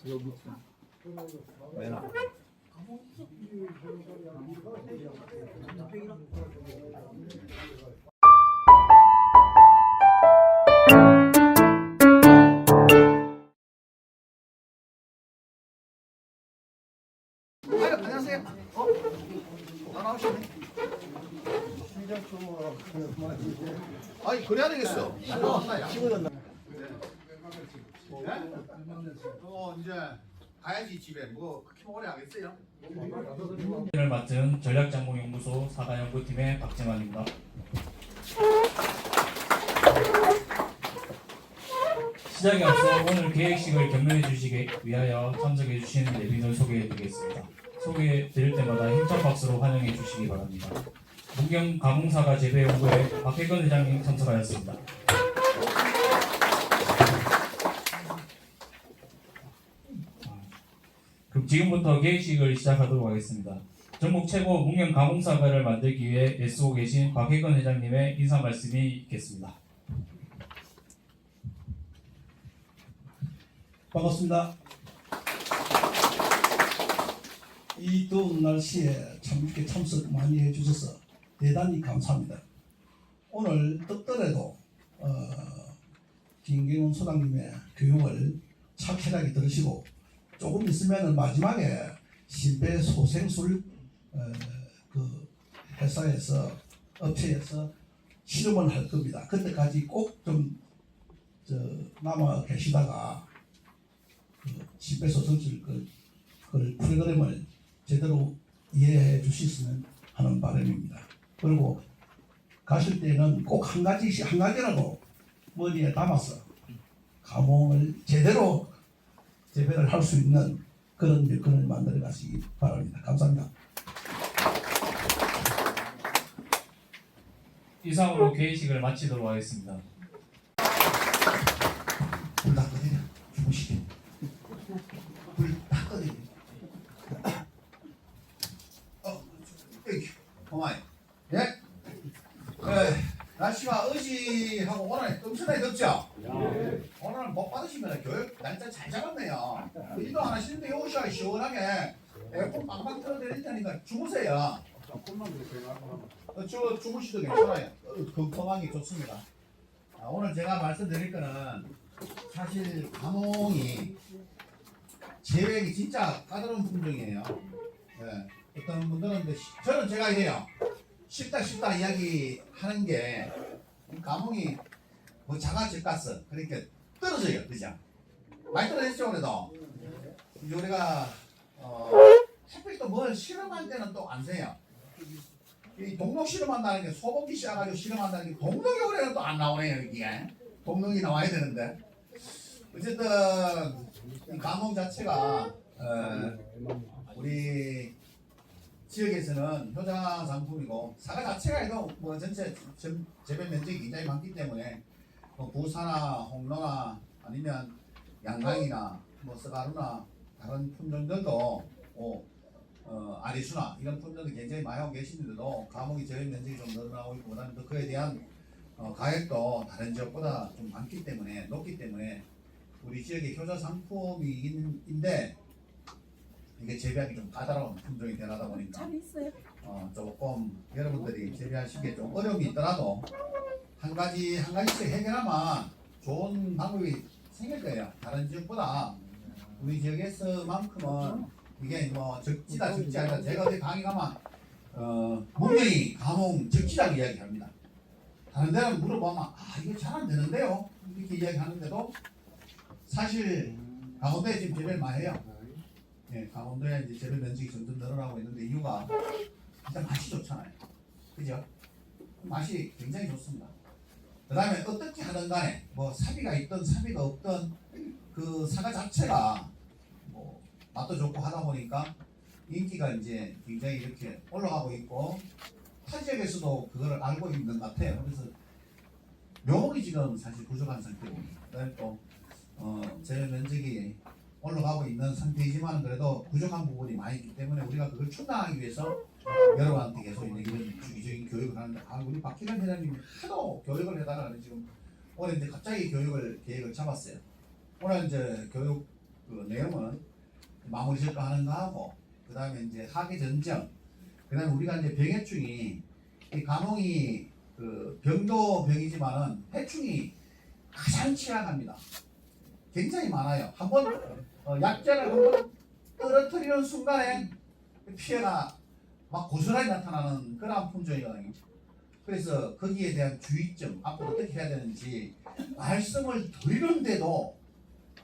여기 있어. 왜나? 안녕하세요. 다 나오셨네. 아니 그래야 되겠어. 이제 가야지 집에 뭐 그렇게 오래 하겠어요? 을 맡은 전략장공연구소 사다연구팀의 박재만입니다. 시작에 앞서 오늘 계획식을 격려해 주시기 위하여 참석해 주신 내빈을 소개해 드리겠습니다. 소개해 드릴 때마다 힘찬 박수로 환영해 주시기 바랍니다. 문경 가공사가 재배연구회 박혜건 회장님 참석하였습니다. 그럼 지금부터 계획식을 시작하도록 하겠습니다. 전국 최고 문경 가공사가를 만들기 위해 애쓰고 계신 박혜건 회장님의 인사 말씀이 있겠습니다. 반갑습니다. 이 더운 날씨에 참 이렇게 참석 많이 해주셔서 대단히 감사합니다. 오늘 뜻더라도 김경훈 소장님의 교육을 착실하게 들으시고 조금 있으면 마지막에 심폐소생술 그 회사에서 업체에서 실험을 할 겁니다. 그때까지 꼭 좀 남아 계시다가 심폐소생술 그 프로그램을 제대로 이해해 주셨으면 하는 바람입니다. 그리고 가실 때는 꼭 한 가지라도 머리에 담아서 가공을 제대로 재배를 할 수 있는 그런 여건을 만들어 가시기 바랍니다. 감사합니다. 이상으로 계획식을 마치도록 하겠습니다. 불 다 꺼내려. 주무시게. 불 다 꺼내려. 어머니. 예? 날씨가 어지하고 오늘 엄청나게 덥죠? 오늘 못 받으시면 교육 날짜 잘 잡았네요. 일도 안 하시는데 오셔야 시원하게 에어컨 빵빵 틀어드릴 테니까 주무세요. 주무시도 괜찮아요. 건강하기 좋습니다. 오늘 제가 말씀드릴 거는 사실 가몽이 재배기 진짜 까다로운 품종이에요. 어떤 분들은 저는 제가 이래요. 쉽다 이야기 하는 게 가뭄이 뭐 자가집가스 그러니까 떨어져요. 그죠? 많이 떨어졌죠 그래도. 이제 우리가 특별히 또 뭘 실험할 때는 또 안 세요. 이 동록 실험한다는 게 소고기 씌워가지고 실험한다는 게 동록이 올해는 또 안 나오네요. 이게 동록이 나와야 되는데 어쨌든 이 가뭄 자체가 우리 지역에서는 효자 상품이고 사과 자체가 해도 뭐 전체 재배 면적이 굉장히 많기 때문에 뭐 부사나 홍로나 아니면 양강이나 뭐 스가루나 다른 품종들도 아리수나 이런 품종도 굉장히 많이 하고 계시는데도 가목이 재배 면적이 좀 늘어나고 있고 그다음에 또 그에 대한 가액도 다른 지역보다 좀 많기 때문에 높기 때문에 우리 지역의 효자 상품인데 이게 재배하기 좀 까다로운 품종이 되다 보니까 조금 여러분들이 재배하시기에 좀 어려움이 있더라도 한 가지씩 해결하면 좋은 방법이 생길 거예요. 다른 지역보다 우리 지역에서만큼은 이게 뭐 적지 않다. 제가 어디 강의 가면 분명히 가뭄 적지라고 이야기합니다. 다른 데는 물어보면 이게 잘 안 되는데요 이렇게 이야기하는데도 사실 강원도에 지금 재배를 많이 해요. 강원도에 이제 재배 면적이 점점 늘어나고 있는데 이유가 일단 맛이 좋잖아요. 그죠? 맛이 굉장히 좋습니다. 그 다음에 어떻게 하든 간에 뭐 사비가 있든 사비가 없든 그 사과 자체가 뭐 맛도 좋고 하다 보니까 인기가 이제 굉장히 이렇게 올라가고 있고 타 지역에서도 그걸 알고 있는 것 같아요. 그래서 묘목이 지금 사실 부족한 상태고 그다음에 또 재배 면적이 올라가고 있는 상태이지만 그래도 부족한 부분이 많이 있기 때문에 우리가 그걸 충당하기 위해서 여러분한테 계속 이런 주기적인 교육을 하는데 우리 박희란 회장님이 하도 교육을 해달라는 지금 올해 이제 갑자기 계획을 잡았어요. 오늘 이제 교육 그 내용은 마무리 절과하는 거하고 그 다음에 이제 하계 전정 그 다음에 우리가 이제 병해충이 이 감홍이 그 병도 병이지만은 해충이 가장 취약합니다. 굉장히 많아요. 한번 약재를 한번 떨어뜨리는 순간에 피해가 막 고스란히 나타나는 그런 품종이거든요. 그래서 거기에 대한 주의점 앞으로 어떻게 해야 되는지 말씀을 드리는데도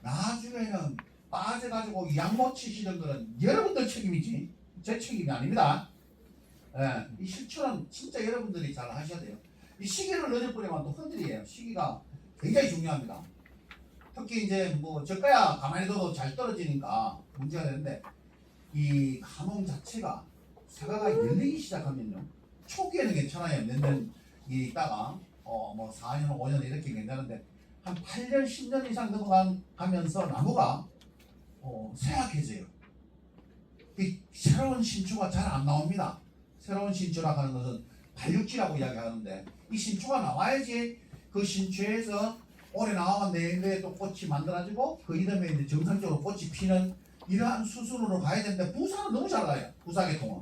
나중에는 빠져가지고 약못 치시는 거는 여러분들 책임이지 제 책임이 아닙니다. 예, 이 실천은 진짜 여러분들이 잘 하셔야 돼요. 이 시기를 늦어버리면 또 흔들이에요. 시기가 굉장히 중요합니다. 특히 이제 뭐 저가야 가만히 둬도 잘 떨어지니까 문제가 되는데 이 감홍 자체가 사과가 열리기 시작하면요 초기에는 괜찮아요. 몇 년 있다가 뭐 4년 5년 이렇게 괜찮은데 한 8년 10년 이상 넘어가면서 나무가 쇠약해져요. 이 새로운 신초가 잘 안 나옵니다. 새로운 신초라고 하는 것은 발육지라고 이야기하는데 이 신초가 나와야지 그 신초에서 올해 나오면 내년에 또 꽃이 만들어지고 그 이듬해 이제 정상적으로 꽃이 피는 이러한 수순으로 가야 되는데 부사는 너무 잘 나요. 부사계통은.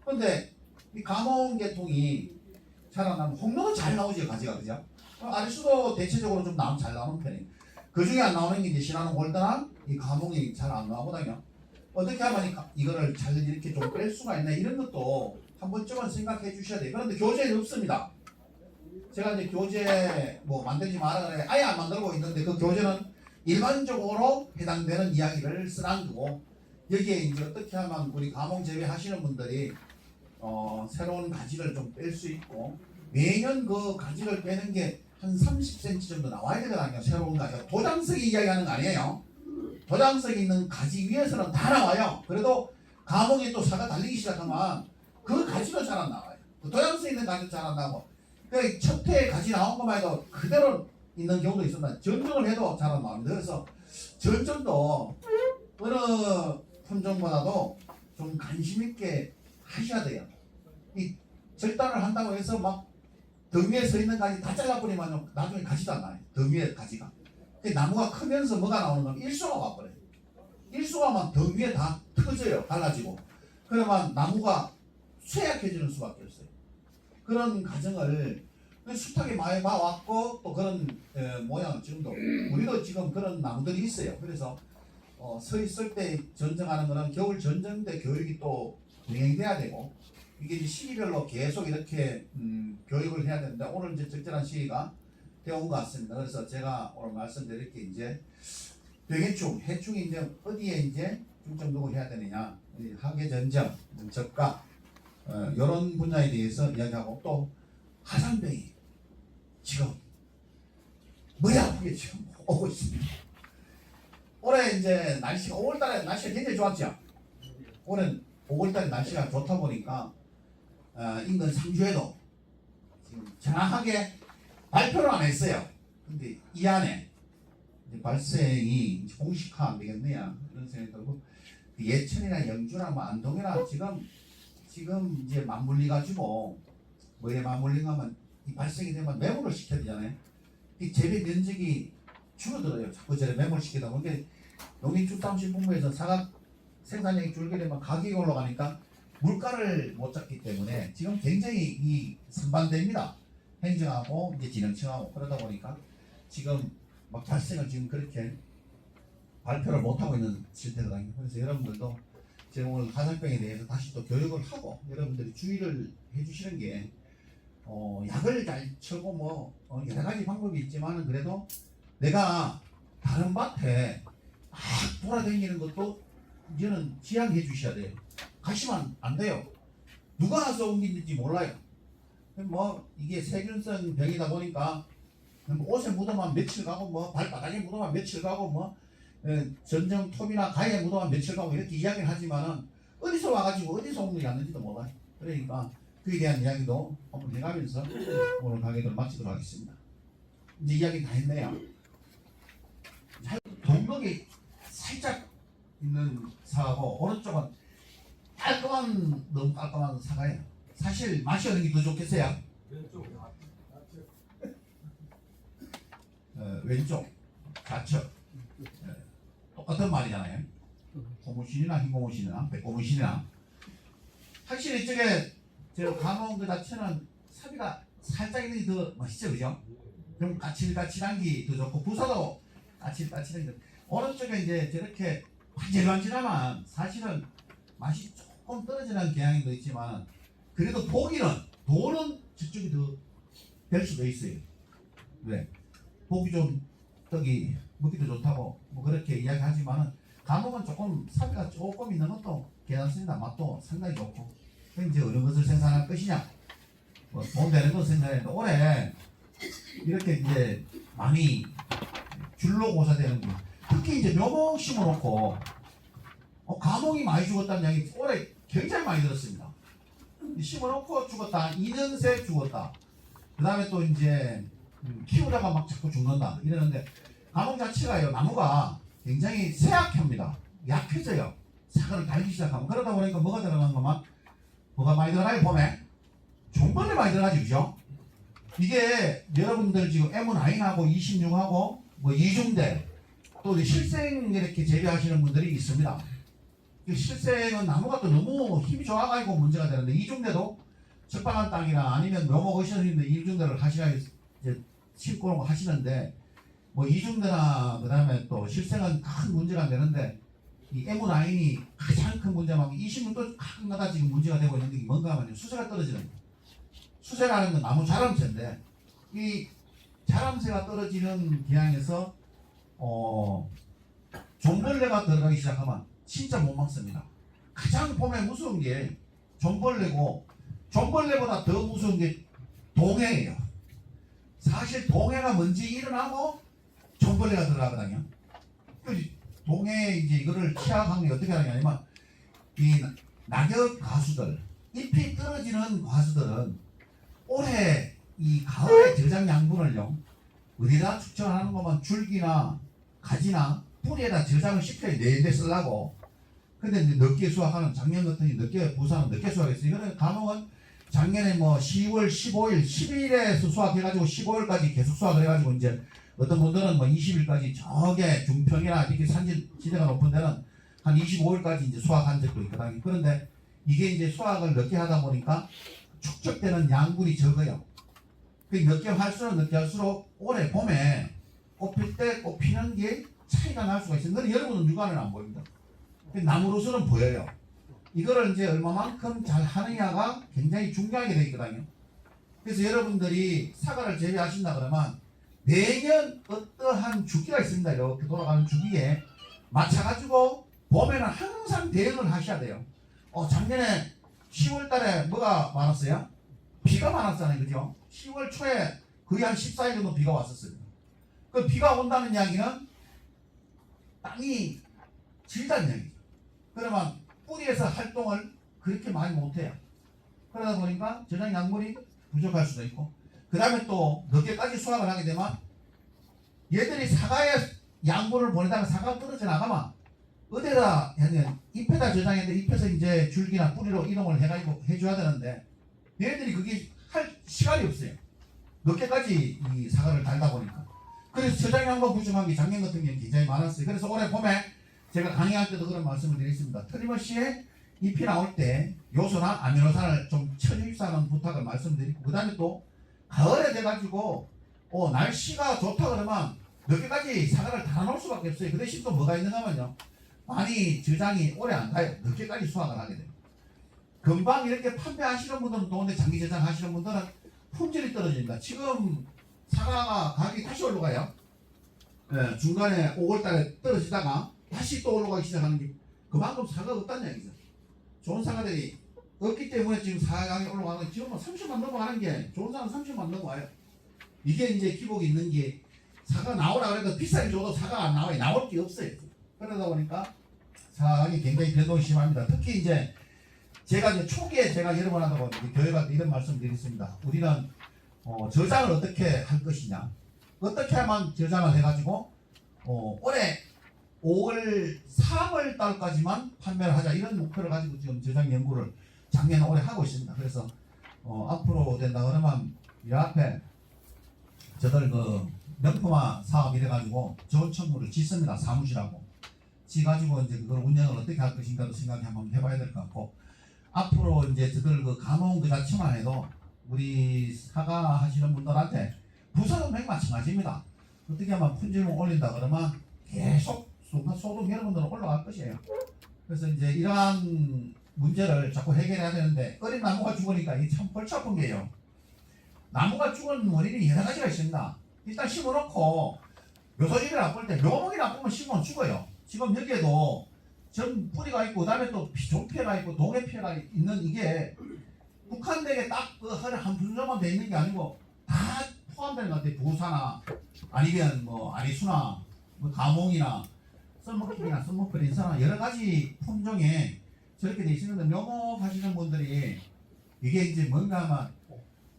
근데 이 감홍계통이 잘 안 나면 홍로는 잘 나오죠. 가지가 그죠? 아리수도 대체적으로 좀 잘 나오는 편이에요. 그 중에 안 나오는 게 이제 신화는 골드랑 이 감홍이 잘 안 나오거든요. 어떻게 하면 이거를 잘 이렇게 좀 뺄 수가 있나 이런 것도 한 번쯤은 생각해 주셔야 돼요. 그런데 교재는 없습니다. 제가 이제 교재 뭐 만들지 마라 그래 아예 안 만들고 있는데 그 교재는 일반적으로 해당되는 이야기를 써놓은 거고 여기에 이제 어떻게 하면 우리 감홍 재배하시는 분들이 새로운 가지를 좀 뺄 수 있고 매년 그 가지를 빼는 게 한 30cm 정도 나와야 되거든요. 새로운 가지가 도장석이 이야기하는 거 아니에요. 도장석이 있는 가지 위에서는 다 나와요. 그래도 감홍이 또 사가 달리기 시작하면 그 가지도 잘 안 나와요. 그 도장석에 있는 가지도 잘 안 나오고 그 첫 해에 가지 나온 것만 해도 그대로 있는 경우도 있습니다. 전정을 해도 잘 안 나옵니다. 그래서 전정도 어느 품종보다도 좀 관심 있게 하셔야 돼요. 이 절단을 한다고 해서 막 등 위에 서 있는 가지 다 잘라버리면 나중에 가지도 안 나요. 등 위에 가지가. 나무가 크면서 뭐가 나오는 건 일소가 와버려요. 일소가 막 등 위에 다 터져요. 갈라지고. 그러면 나무가 쇠약해지는 수밖에 없어요. 그런 과정을 숱하게 많이 봐왔고 또 그런 모양 지금도 우리도 지금 그런 나무들이 있어요. 그래서 서 있을 때 전정하는 거는 겨울 전정 때 교육이 또 병행돼야 되고 이게 이제 시기별로 계속 이렇게 교육을 해야 되는데 오늘 이제 적절한 시기가 되어온 것 같습니다. 그래서 제가 오늘 말씀드릴 게 이제 병해충, 해충이 이제 어디에 이제 중점 두고 해야 되느냐, 하계 전정, 적가 이런 분야에 대해서 이야기하고 또 화상병이 지금 머리 아프게 지금 오고 있습니다. 올해 이제 날씨가 5월달에 날씨가 굉장히 좋았죠. 올해 5월달에 날씨가 좋다 보니까 인근 상주에도 지금 정확하게 발표를 안 했어요. 근데 이 안에 이제 발생이 공식화 안 되겠네요. 이런 생각이 들고 예천이나 영주나 뭐 안동이나 지금 이제 맞물리 가지고 뭐에 맞물리 가면 이 발생이 되면 매몰을 시켜야 되잖아요. 이 재배 면적이 줄어들어요. 자꾸 저래 매몰시키다 보니까 농림축산식품부에서 사각 생산량이 줄게 되면 가격이 올라가니까 물가를 못 잡기 때문에 지금 굉장히 이 선반대입니다. 행정하고 이제 진흥청하고 그러다 보니까 지금 막 발생을 지금 그렇게 발표를 못 하고 있는 실태거든요. 그래서 여러분들도 제가 오늘 화상병에 대해서 다시 또 교육을 하고 여러분들이 주의를 해주시는 게 약을 잘 쳐고 뭐 여러 가지 방법이 있지만은 그래도 내가 다른 밭에 막 돌아다니는 것도 이제는 지양해 주셔야 돼요. 가시면 안 돼요. 누가 와서 옮긴지 몰라요. 뭐 이게 세균성 병이다 보니까 옷에 묻으면 며칠 가고 뭐 발바닥에 묻으면 며칠 가고 뭐 전정 톱이나 가위에 묻으면 며칠 가고 이렇게 이야기를 하지만은 어디서 와가지고 어디서 옮겨 갔는지도 몰라요. 그러니까 그에 대한 이야기도 한번 해가면서 오늘 강의를 마치도록 하겠습니다. 이제 이야기 다 했네요. 동력이 살짝 있는 사과고 오른쪽은 너무 깔끔한 사과예요. 사실 맛이 어느 게 더 좋겠어요? 왼쪽 좌측 똑같아요. 똑같은 말이잖아요. 고무신이나 흰고무신이나 백고무신이나 확실히 이쪽에 저 감원 그 자체는 삽이가 살짝 있는 게 더 멋있죠, 그죠? 좀 까칠까칠한 게 더 좋고 부사도 까칠까칠한 게 어느 쪽에 이제 저렇게 반질반질하면 사실은 맛이 조금 떨어지는 경향도 있지만 그래도 돈은 저쪽이 더 될 수도 있어요. 왜? 보기 좀 떡이 먹기도 좋다고 뭐 그렇게 이야기하지만은 감옥은 조금 사비가 조금 있는 것도 괜찮습니다. 맛도 상당히 좋고. 그럼 이제 어느 것을 생산할 것이냐? 뭐 돈 되는 것을 생산했는데 올해 이렇게 이제 많이 줄로 고사되는 거. 특히 이제 묘목 심어놓고 감옥이 많이 죽었다는 이야기 올해 굉장히 많이 들었습니다. 심어놓고 죽었다, 2년 새 죽었다. 그 다음에 또 이제 키우다가 막 자꾸 죽는다 이러는데 감옥 자체가요 나무가 굉장히 쇠약합니다. 약해져요. 사과를 달기 시작하면 그러다 보니까 뭐가 들어가는 것만 뭐가 많이 들어가요 봄에 종벌레 많이 들어가지 그죠? 이게 여러분들 지금 M9하고 26하고 뭐 이중대 또 실생 이렇게 재배하시는 분들이 있습니다. 실생은 나무가 또 너무 힘이 좋아가지고 문제가 되는데 이중대도 적방한 땅이나 아니면 묘목 의시는데 이중대를 하시라 이제 심고 하시는데 뭐 이중대나 그다음에 또 실생은 큰 문제가 안 되는데 이 M9이 가장 큰 문제만 20년도 가끔가다 지금 문제가 되고 있는 게 뭔가 하면 수세가 떨어지는 거예요. 수세라는 건 나무 자람새인데 이 자람새가 떨어지는 기항에서 종벌레가 들어가기 시작하면 진짜 못 막습니다. 가장 봄에 무서운 게 종벌레고 종벌레보다 더 무서운 게 동해예요. 사실 동해가 먼저 일어나고 종벌레가 들어가거든요. 동해 이제 이거를 취약한 게 어떻게 하냐면 이 낙엽 가수들 잎이 떨어지는 과수들은 올해 이 가을에 저장 양분을요 어디다 축적하는 것만 줄기나 가지나 뿌리에다 저장을 시켜야 내내 쓰려고. 근데 이제 늦게 수확하는 작년 같은 늦게 부산은 늦게 수확했어요. 이거는 감옥은 작년에 뭐 10월 15일 10일에서 수확해가지고 15일까지 계속 수확을 해가지고 이제 어떤 분들은 뭐 20일까지 저게 중평이나 이렇게 산지대가 높은 데는 한 25일까지 이제 수확한 적도 있거든요. 그런데 이게 이제 수확을 늦게 하다 보니까 축적되는 양분이 적어요. 그 늦게 할수록 늦게 할수록 올해 봄에 꽃필 때 꽃피는 게 차이가 날 수가 있어요. 근데 여러분은 육안은 안 보입니다. 나무로서는 보여요. 이거를 이제 얼마만큼 잘 하느냐가 굉장히 중요하게 되어 있거든요. 그래서 여러분들이 사과를 재배하신다 그러면 매년 어떠한 주기가 있습니다. 이렇게 돌아가는 주기에 맞춰가지고 봄에는 항상 대응을 하셔야 돼요. 작년에 10월 달에 뭐가 많았어요? 비가 많았잖아요. 그죠? 10월 초에 거의 한 14일 정도 비가 왔었어요. 그 비가 온다는 이야기는 땅이 질다는 이야기죠. 그러면 뿌리에서 활동을 그렇게 많이 못해요. 그러다 보니까 저장 약물이 부족할 수도 있고 그 다음에 또 늦게까지 수확을 하게 되면 얘들이 사과에 양분을 보내다가 사과가 떨어져 나가면 어디다 잎에다 저장했는데 잎에서 이제 줄기나 뿌리로 이동을 해가지고 해줘야 되는데 얘들이 그게 할 시간이 없어요. 늦게까지 이 사과를 달다 보니까. 그래서 저장 양분 부족한 게 작년 같은 경우는 굉장히 많았어요. 그래서 올해 봄에 제가 강의할 때도 그런 말씀을 드리겠습니다. 트리머시에 잎이 나올 때 요소나 아미노산을 좀 쳐주십사는 부탁을 말씀드리고 그 다음에 또 가을에 돼가지고 날씨가 좋다 그러면 늦게까지 사과를 달아놓을 수밖에 없어요. 그 대신 또 뭐가 있는가 하면요 많이 저장이 오래 안 가요. 늦게까지 수확을 하게 돼요. 금방 이렇게 판매하시는 분들은 좋은데 장기 저장하시는 분들은 품질이 떨어집니다. 지금 사과가 가격이 다시 올라가요. 네, 중간에 5월달에 떨어지다가 다시 또 올라가기 시작하는 게 그만큼 사과가 없다는 얘기죠. 좋은 사과들이 없기 때문에 지금 사과가 올라가는 게 지금은 30만 넘어가는 게 좋은 사과는 30만 넘어와요. 이게 이제 기복이 있는 게 사과 나오라 그래도 비싸게 줘도 사과가 안 나와요. 나올 게 없어요. 그러다 보니까 사과가 굉장히 변동이 심합니다. 특히 이제 제가 이제 초기에 제가 여러 번 하다가 교회가 이런 말씀 드리겠습니다. 우리는 저장을 어떻게 할 것이냐 어떻게 하면 저장을 해가지고 올해 5월 3월 달까지만 판매를 하자 이런 목표를 가지고 지금 저장 연구를 작년 올해 하고 있습니다. 그래서 앞으로 된다 그러면 이 앞에 저들 그 명품화 사업 이래가지고 좋은 청구를 짓습니다. 사무실하고 지 가지고 이제 그걸 운영을 어떻게 할 것인가도 생각 한번 해봐야 될 것 같고, 앞으로 이제 저들 그 감옥 그 자체만 해도 우리 사과 하시는 분들한테 부서는 마찬가지입니다. 어떻게 하면 품질을 올린다 그러면 계속 소득 여러분들은 올라갈 것이에요. 그래서 이제 이러한 문제를 자꾸 해결해야 되는데, 어린 나무가 죽으니까 이게 참 골치 아픈 게요. 나무가 죽은 원인이 여러 가지가 있습니다. 일단 심어놓고 묘소질이 나쁠 때, 묘목이 나쁘면 심으면 죽어요. 지금 여기에도 전 뿌리가 있고, 그다음에 또 종피해가 있고 동해피해가 있는 이게 북한대게 딱그 허리 한 분정만 돼 있는 게 아니고 다 포함되는 것 같아요. 부사나 아니면 뭐 아리수나 뭐 가몽이나 썰먹기나 썰먹프린사나 여러 가지 품종에 저렇게 돼 있는데, 묘목 하시는 분들이 이게 이제 뭔가 막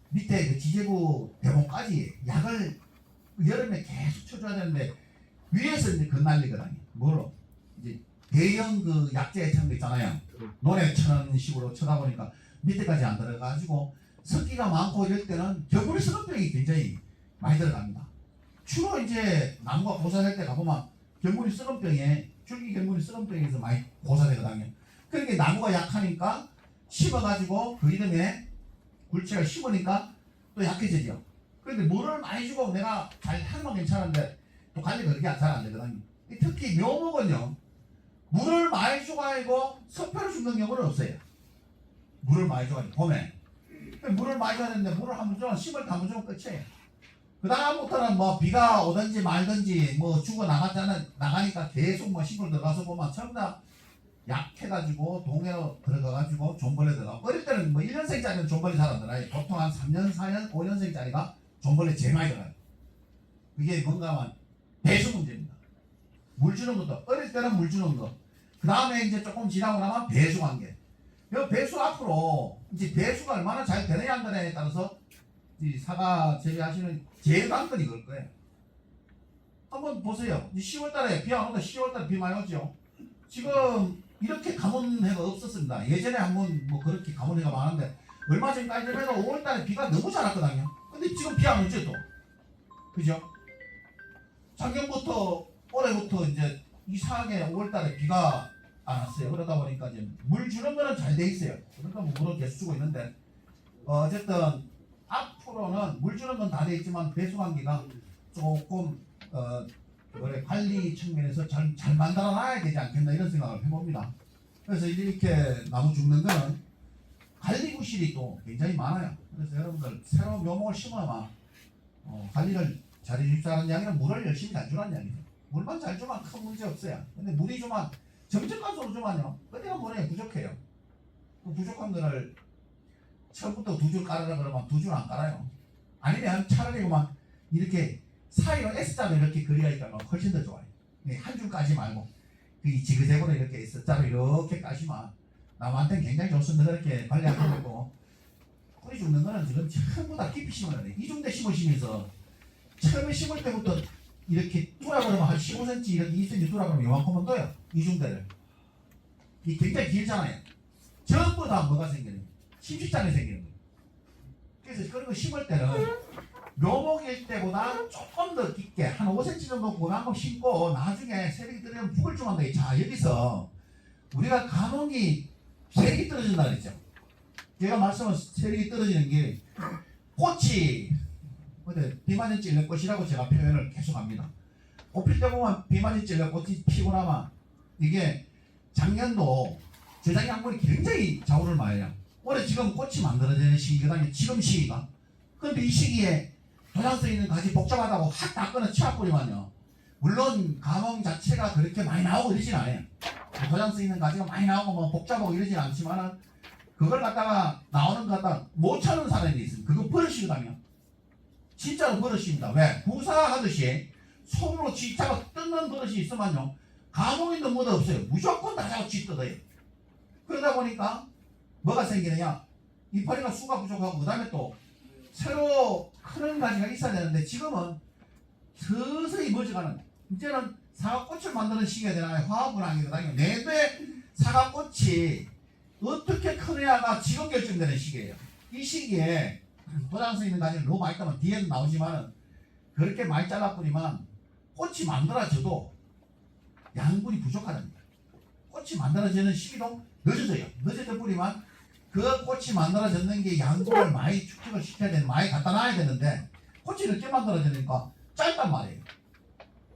밑에 그 지제부 대목까지 약을 여름에 계속 쳐줘야 되는데, 위에서 이제 건날리거든요. 뭐로? 이제 대형 그 약재 같은 거 있잖아요. 논에 쳐는 식으로 쳐다 보니까 밑에까지 안 들어가지고 습기가 많고 이럴 때는 겨울에 쓰러병이 굉장히 많이 들어갑니다. 주로 이제 나무가 고사될 때 가보면 견문이 쓰러병에, 줄기 견문이 쓰러병에서 많이 고사되거든요. 그러니까 나무가 약하니까 심어가지고 그 이름에 굴체를 심으니까 또 약해지죠. 그런데 물을 많이 주고 내가 잘 하는 건 괜찮은데 또 관리가 그렇게 잘 안 되거든요. 특히 묘목은요, 물을 많이 줘가지고 석회를 죽는 경우는 없어요. 물을 많이 줘가지고 봄에 물을 많이 줘야 되는데, 물을 한 번 주면 10월 한 번 주면 끝이에요. 그 다음부터는 뭐 비가 오든지 말든지 뭐 죽어 나가니까 계속 뭐 시골 들어가서 보면 전부 다 약해가지고 동해로 들어가가지고 존벌레 들어가고, 어릴 때는 뭐 1년생짜리는 존벌레 잘 안 들어가요. 보통 한 3년, 4년, 5년생짜리가 존벌레 제일 많이 들어가요. 그게 뭔가 하면 배수 문제입니다. 물 주는 것도 어릴 때는 물 주는 거, 그 다음에 이제 조금 지나고 나면 배수 관계. 이 배수 앞으로 이제 배수가 얼마나 잘 되느냐 안 되느냐에 따라서 이 사과 재배하시는 제일 관건이 그럴 거예요. 한번 보세요. 10월달에 비 안 오다 10월달에 비 많이 오죠. 지금 이렇게 가뭄해가 없었습니다. 예전에 한번 뭐 그렇게 가뭄해가 많은데, 얼마 전까지만 해도 5월달에 비가 너무 잘 왔거든요. 근데 지금 비 안 오죠 또. 그죠? 작년부터 올해부터 이제 이상하게 5월달에 비가 안 왔어요. 그러다 보니까 이제 물 주는 거는 잘 돼 있어요. 그러니까 뭐 물을 계속 주고 있는데, 어쨌든 앞으로는 물 주는 건 다 돼 있지만 배수 관계가 조금 관리 측면에서 잘 만들어 놔야 되지 않겠나 이런 생각을 해봅니다. 그래서 이렇게 나무 죽는 거는 관리 구실이 또 굉장히 많아요. 그래서 여러분들 새로운 묘목을 심어야만 관리를 잘 해주자는 이야기는 물을 열심히 잘 주라는 이야기죠. 물만 잘 주면 큰 문제 없어요. 근데 물이 주면 점적관수로 주면요, 어디가 뭐래 부족해요. 그 부족한 거를 처음부터 2줄 깔아라 그러면 2줄 안 깔아요. 아니면 차라리 그만 이렇게 사이로 S자로 이렇게 그려야니까 훨씬 더 좋아요. 한 줄 까지 말고 그 지그재그로 이렇게 S자로 이렇게 까시면 나무한테는 굉장히 좋습니다. 그렇게 관리하게 되고, 뿌리 죽는 거는 지금 전부 다 깊이 심어야 돼요. 이중대 심으시면서 처음에 심을 때부터 이렇게 뚜라 그러면 한 15cm 이렇게 2cm 뚜라 그러면 요만큼은 떠요. 이중대를. 이 굉장히 길잖아요. 전부 다 뭐가 생기는, 심식장이 생기는 거예요. 그래서 그런 거 심을 때는 묘목일 때보다 조금 더 깊게 한 5cm 정도 고나무 심고 나중에 세력이 떨어지면 북을 주면 돼요. 자, 여기서 우리가 가뭄이 세력이 떨어진다 그랬죠. 제가 말씀은 세력이 떨어지는 게, 꽃이 비 맞은 찔레꽃이라고 제가 표현을 계속합니다. 꽃 필 때 보면 비 맞은 찔레꽃이 피고 나면 이게 작년도 저장양분이 굉장히 자우를 많이 해요. 올해 지금 꽃이 만들어지는 시기거든요. 지금 시기가. 그런데 이 시기에 도장성 있는 가지 복잡하다고 확 닦거나 치워버리면요, 물론 가뭄 자체가 그렇게 많이 나오고 이러진 않아요. 도장성 있는 가지가 많이 나오고 뭐 복잡하고 이러진 않지만은, 그걸 갖다가 나오는 거 갖다가 못 찾는 사람이 있습니다. 그거 버릇이거든요. 진짜로 버릇입니다. 왜? 부사하듯이 손으로 쥐 잡아 뜯는 버릇이 있으면요, 가뭄인도 뭐도 없어요. 무조건 다 잡아 쥐 뜯어요. 그러다 보니까 뭐가 생기느냐, 이파리가 수가 부족하고, 그 다음에 또 새로 크는 가지가 있어야 되는데, 지금은 서서히 멎어가는, 이제는 사과꽃을 만드는 시기가 되나요? 화합분황이거든요. 내내 사과꽃이 어떻게 크느냐가 지금 결정되는 시기예요. 이 시기에 도장성 있는 가지를 너무 많이 따면 뒤에는 나오지만은, 그렇게 많이 잘라버리면 꽃이 만들어져도 양분이 부족하답니다. 꽃이 만들어지는 시기도 늦어져요. 늦어져 버리면 그 꽃이 만들어졌는 게 양분을 많이 축적을 시켜야 되는, 많이 갖다 놔야 되는데 꽃이 늦게 만들어지니까 짧단 말이에요.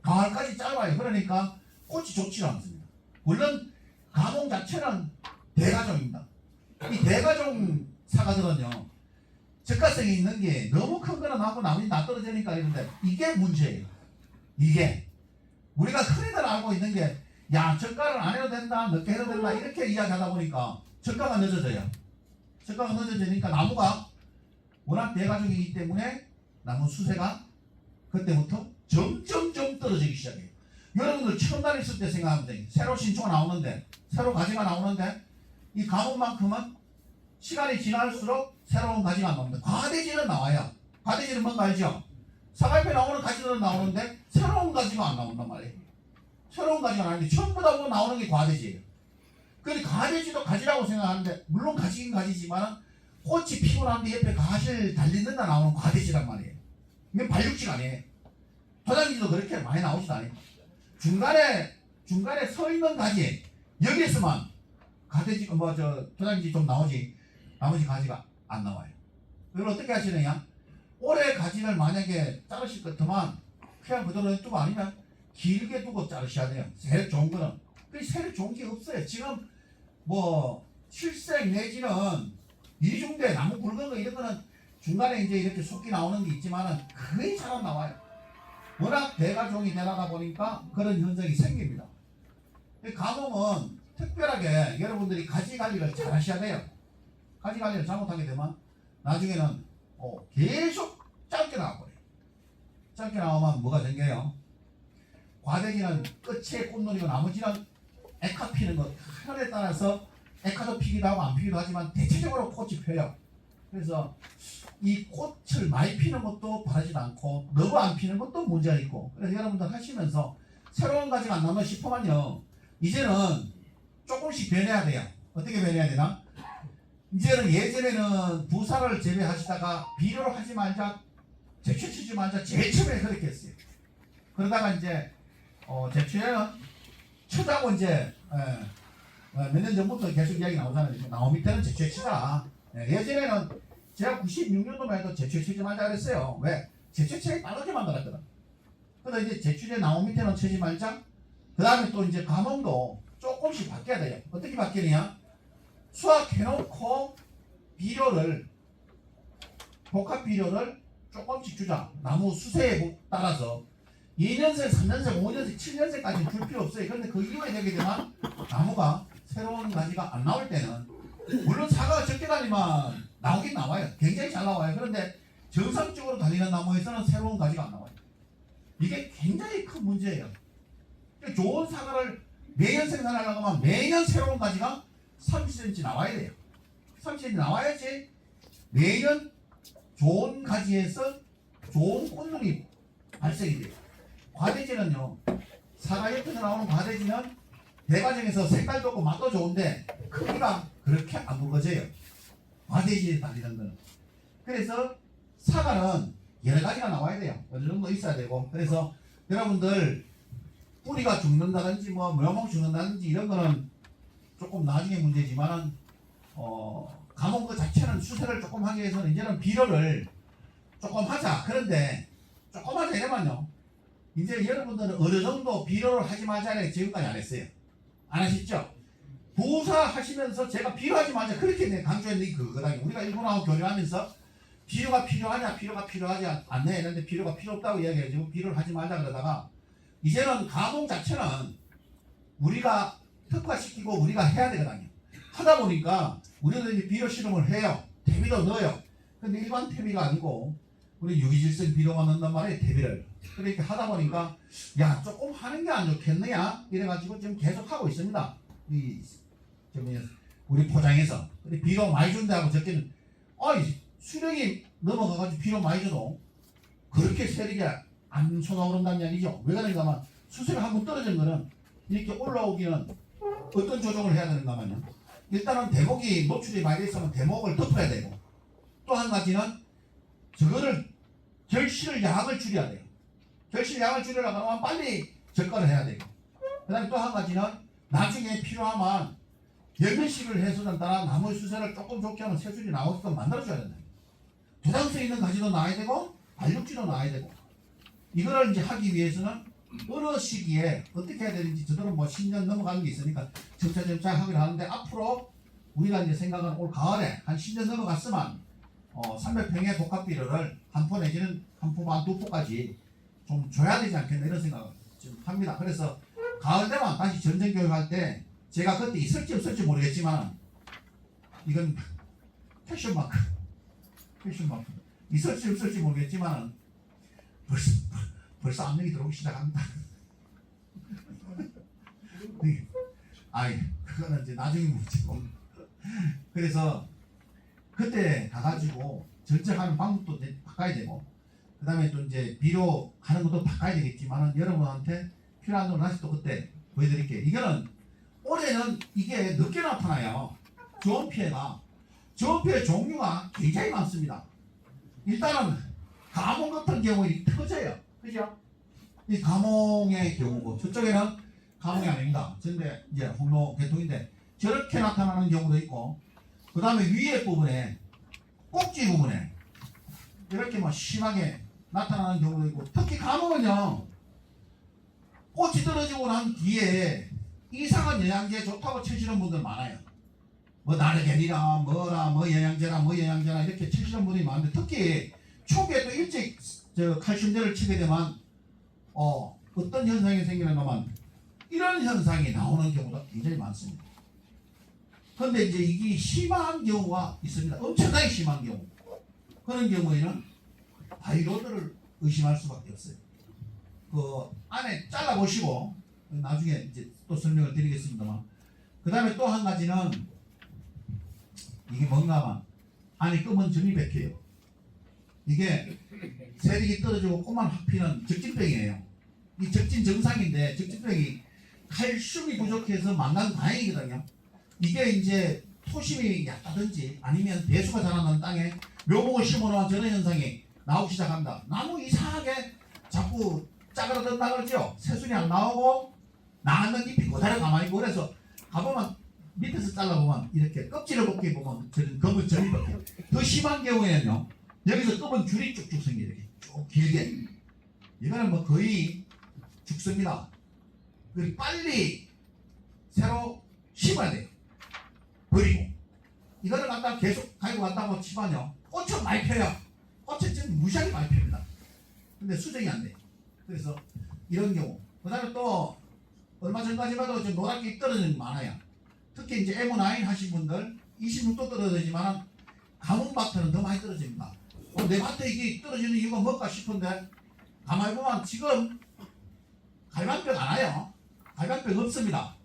가을까지 짧아요. 그러니까 꽃이 좋지 않습니다. 물론 가뭄 자체는 대가종입니다. 이 대가종 사과들은요, 적가성이 있는 게 너무 큰 거는 하고 나머지 다 떨어지니까 이런데 이게 문제예요. 이게 우리가 흔히들 알고 있는 게, 야, 적가를 안 해도 된다, 늦게 해도 된다, 이렇게 이야기하다 보니까 적가가 늦어져요. 적가가 늦어지니까 나무가 워낙 대가종이기 때문에 나무 수세가 그때부터 점점점 떨어지기 시작해요. 여러분들 처음 다녔을 때 생각하면 돼요. 새로 신초가 나오는데, 새로 가지가 나오는데, 이 가뭄만큼은 시간이 지날수록 새로운 가지가 안 나옵니다. 과대지는 나와요. 과대지는 뭔가 알죠? 사과잎에 나오는 가지들은 나오는데 새로운 가지가 안 나온단 말이에요. 새로운 가지가 나오는데 전부 다 보면 나오는 게 과대지예요. 그런데 과대지도 가지라고 생각하는데, 물론 가지긴 가지지만 꽃이 피고 난 뒤에 옆에 가시를 달리는데 나오는 과대지란 말이에요. 이게 발육지가 아니에요. 도장지도 그렇게 많이 나오지도 않아요. 중간에 서 있는 가지, 여기에서만 가대지, 도장지 좀 나오지, 나머지 가지가 안 나와요. 이걸 어떻게 하시느냐? 올해 가지를 만약에 자르실 것 같으면 그냥 그대로 냅두고, 아니면 길게 두고 자르셔야 돼요. 세력 좋은 거는. 그 세력 좋은 게 없어요. 지금 실색 내지는 이중대 나무 굵은 거 이런 거는 중간에 이제 이렇게 속기 나오는 게 있지만은 거의 잘 안 나와요. 워낙 대가종이 되다 보니까 그런 현상이 생깁니다. 가뭄은 특별하게 여러분들이 가지 관리를 잘 하셔야 돼요. 가지 관리를 잘못하게 되면 나중에는 계속 짧게 나와버려요. 짧게 나오면 뭐가 생겨요? 과대기는 끝에 꽃놀이고 나머지는 액화 피는 것, 하늘에 따라서 액화도 피기도 하고 안 피기도 하지만 대체적으로 꽃이 펴요. 그래서 이 꽃을 많이 피는 것도 바라지도 않고 너무 안 피는 것도 문제가 있고, 그래서 여러분들 하시면서 새로운 가지가 안 나오면 싶으면요, 이제는 조금씩 변해야 돼요. 어떻게 변해야 되나? 이제는 예전에는 부사를 재배하시다가 비료를 하지 말자, 제초치지 말자, 제일 처음에 그렇게 했어요. 그러다가 이제 제초에는 쳐자고 이제 몇 년 전부터 계속 이야기 나오잖아요. 나무 밑에는 제초에 치자. 예전에는 제가 96년도만 해도 제초에 치지 말자 그랬어요. 왜? 제초체에 빠르게 만들었거든. 그래서 이제 제초에 나무 밑에는 치지 말자. 그 다음에 또 이제 가뭄도 조금씩 바뀌어야 돼요. 어떻게 바뀌느냐? 수확해놓고 비료를, 복합 비료를 조금씩 주자. 나무 수세에 따라서 2년생, 3년생, 5년생, 7년생까지 줄 필요 없어요. 그런데 그 이후에 되게 되면 나무가 새로운 가지가 안 나올 때는, 물론 사과가 적게 달리면 나오긴 나와요. 굉장히 잘 나와요. 그런데 정상적으로 달리는 나무에서는 새로운 가지가 안 나와요. 이게 굉장히 큰 문제예요. 좋은 사과를 매년 생산하려고 하면 매년 새로운 가지가 30cm 나와야 돼요. 30cm 나와야지 매년 좋은 가지에서 좋은 꽃눈이 발생이 돼요. 과대지는요, 사과 옆에서 나오는 과대지는 대과정에서 색깔도 없고 맛도 좋은데 크기가 그렇게 안 굵어져요. 과대지에 달리는 거는. 그래서 사과는 여러 가지가 나와야 돼요. 어느 정도 있어야 되고. 그래서 여러분들 뿌리가 죽는다든지 묘목 죽는다든지 이런 거는 조금 나중에 문제지만은 가뭄 그 자체는 수세를 조금 하기 위해서는 이제는 비료를 조금 하자. 그런데 조금 하자 이러면요, 이제 여러분들은 어느 정도 비료를 하지 말자는 지금까지 안 했어요. 안 하셨죠? 부사 하시면서 제가 비료하지 말자 그렇게 강조했는데 그거다. 우리가 일본하고 교류하면서 비료가 필요하냐, 비료가 필요하지 않네 했는데 비료가 필요 없다고 이야기해가지고 비료를 하지 말자 그러다가, 이제는 가공 자체는 우리가 특화시키고 우리가 해야 되거든요. 하다 보니까 우리도 이제 비료 실험을 해요. 퇴비도 넣어요. 근데 일반 퇴비가 아니고 우리 유기질성 비료만 넣는단 말이에요, 퇴비를. 그렇게 하다 보니까 야, 조금 하는 게 안 좋겠느냐 이래가지고 지금 계속 하고 있습니다. 우리 포장해서. 근데 비료 많이 준다 하고 적게는 수령이 넘어가가지고 비료 많이 줘도 그렇게 세력이 안 솟아오른다는 게 아니죠. 왜 그런가 하면 수세가 한번 떨어진 거는 이렇게 올라오기는 어떤 조정을 해야 되는가 하면요, 일단은 대목이 노출이 많이 돼 있으면 대목을 덮어야 되고, 또 한 가지는 저거를 결실 양을 줄여야 돼요. 결실 양을 줄이려고 하면 빨리 적과를 해야 되고, 그다음에 또 한 가지는 나중에 필요하면 열매식을 해서는 따라 나무 수세를 조금 좋게 하면 새술이 나오게끔 만들어줘야 된다. 도당성 있는 가지도 나와야 되고 발육지도 나와야 되고 이거를 이제 하기 위해서는 어느 시기에 어떻게 해야 되는지 저들은 뭐 10년 넘어가는 게 있으니까 점차 하긴 하는데 앞으로 우리가 이제 생각하는 올 가을에 한 10년 넘어갔으면 300평의 복합비료를 한 포 내지는 한 포 반 두 포까지 좀 줘야 되지 않겠나 이런 생각을 지금 합니다. 그래서 가을 되면 다시 전쟁교육할 때 제가 그때 있을지 없을지 모르겠지만 이건 패션만큼 있을지 없을지 모르겠지만 벌써 압력이 들어오기 시작합니다. 아이 그거는 이제 나중에 문제고. 그래서 그때 가가지고 전쟁하는 방법도 바꿔야 되고 그 다음에 또 이제 비료하는 것도 바꿔야 되겠지만은 여러분한테 필요한 건 다시 또 그때 보여드릴게요. 이거는 올해는 이게 늦게 나타나요. 저온 피해가. 저온 피해 종류가 굉장히 많습니다. 일단은 가뭄 같은 경우에 터져요. 그죠? 이 가뭄의 경우고 저쪽에는 가뭄이 아닙니다. 근데 이제 홍로 계통인데 저렇게 나타나는 경우도 있고 그 다음에 위에 부분에 꼭지 부분에 이렇게 뭐 심하게 나타나는 경우도 있고 특히 가뭄은요 꽃이 떨어지고 난 뒤에 이상한 영양제에 좋다고 치시는 분들 많아요. 뭐 나르겐이나 뭐라 뭐 영양제나 이렇게 치시는 분들이 많은데 특히 초기에 또 일찍 저 칼슘제를 치게 되면 어떤 현상이 생기는 거면 이런 현상이 나오는 경우가 굉장히 많습니다. 그런데 이제 이게 심한 경우가 있습니다. 엄청나게 심한 경우. 그런 경우에는 바이로드를 의심할 수밖에 없어요. 그 안에 잘라보시고 나중에 이제 또 설명을 드리겠습니다만 그 다음에 또 한 가지는 이게 뭔가 하면 안에 검은 점이 박혀요. 이게 세력이 떨어지고 꼬만 확 피는 적진병이에요. 이 적진 정상인데 적진병이 칼슘이 부족해서 망간 과잉이거든요. 이게 이제 토심이 얕다든지 아니면 배수가 잘 안 나는 땅에 묘목을 심어놓은 저런 현상이 나오기 시작합니다. 나무 이상하게 자꾸 짜그라든다 그러죠. 새순이 안 나오고 나가는 잎이 그대로 가만히 있고 그래서 가보면 밑에서 잘라보면 이렇게 껍질을 벗게 보면 저런 검은 점이 벗겨요. 더 심한 경우에는요 여기서 검은 줄이 쭉쭉 생겨요. 이렇게 쭉 길게. 이거는 뭐 거의 죽습니다. 그리고 빨리 새로 심어야 돼요. 버리고 이거를 갖다 계속 가지고 간다고 치면요 꽃은 많이 펴요. 꽃은 지금 무지하게 많이 펴니다. 근데 수정이 안 돼요. 그래서 이런 경우 그 다음에 또 얼마 전까지만 해도 지금 노랗게 떨어지는 게 많아요. 특히 이제 M9 하신 분들 26도 떨어지지만 가뭄밭에는 더 많이 떨어집니다. 내 밭에 이게 떨어지는 이유가 뭘까 싶은데 가만히 보면 지금 갈반병 안 와요. 갈반병 없습니다.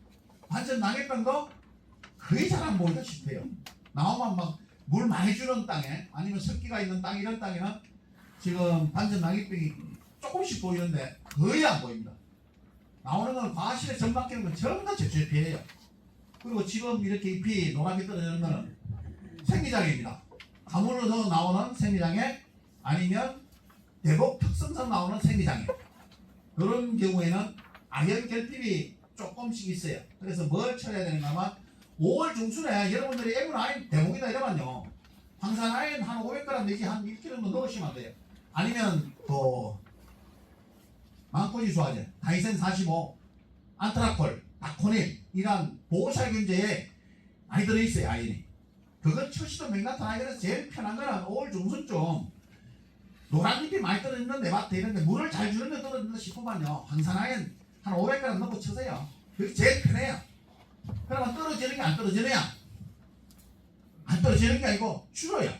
반전 낙엽병도 거의 잘 안 보이다시피 해요. 나오면 막 물 많이 주는 땅에 아니면 습기가 있는 땅 이런 땅에는 지금 반전 낙엽병이 조금씩 보이는데 거의 안 보입니다. 나오는 건 과실에 전박히는 건 전부 다 적실 피해예요. 그리고 지금 이렇게 잎이 노랗게 떨어지는 거는 생리장애입니다. 가물어서 나오는 생리장애 아니면 대복 특성상 나오는 생리장애. 그런 경우에는 악연 결핍이 조금씩 있어요. 그래서 뭘 쳐야 되는가 하면 5월 중순에 여러분들이 M9 대목이다 이러면요 황산아인 한 500g 내지 한 1kg 정도 넣으시면 돼요. 아니면 또 망코지 수화제, 다이센 45, 안트라콜, 다코닐 이런 보호살균제에 많이 들어있어요. 아연이. 그걸 쳐시도 맥나타나게 해서 제일 편한 거는 5월 중순쯤 노란잎이 많이 떨어지는 내 밭에 이런데 물을 잘 주는 데 떨어진다 싶으면요 황산아연 한 500g 넣고 쳐세요. 그게 제일 편해요. 그러면 떨어지는 게 안 떨어지느냐? 안 떨어지는 게 아니고 줄어요.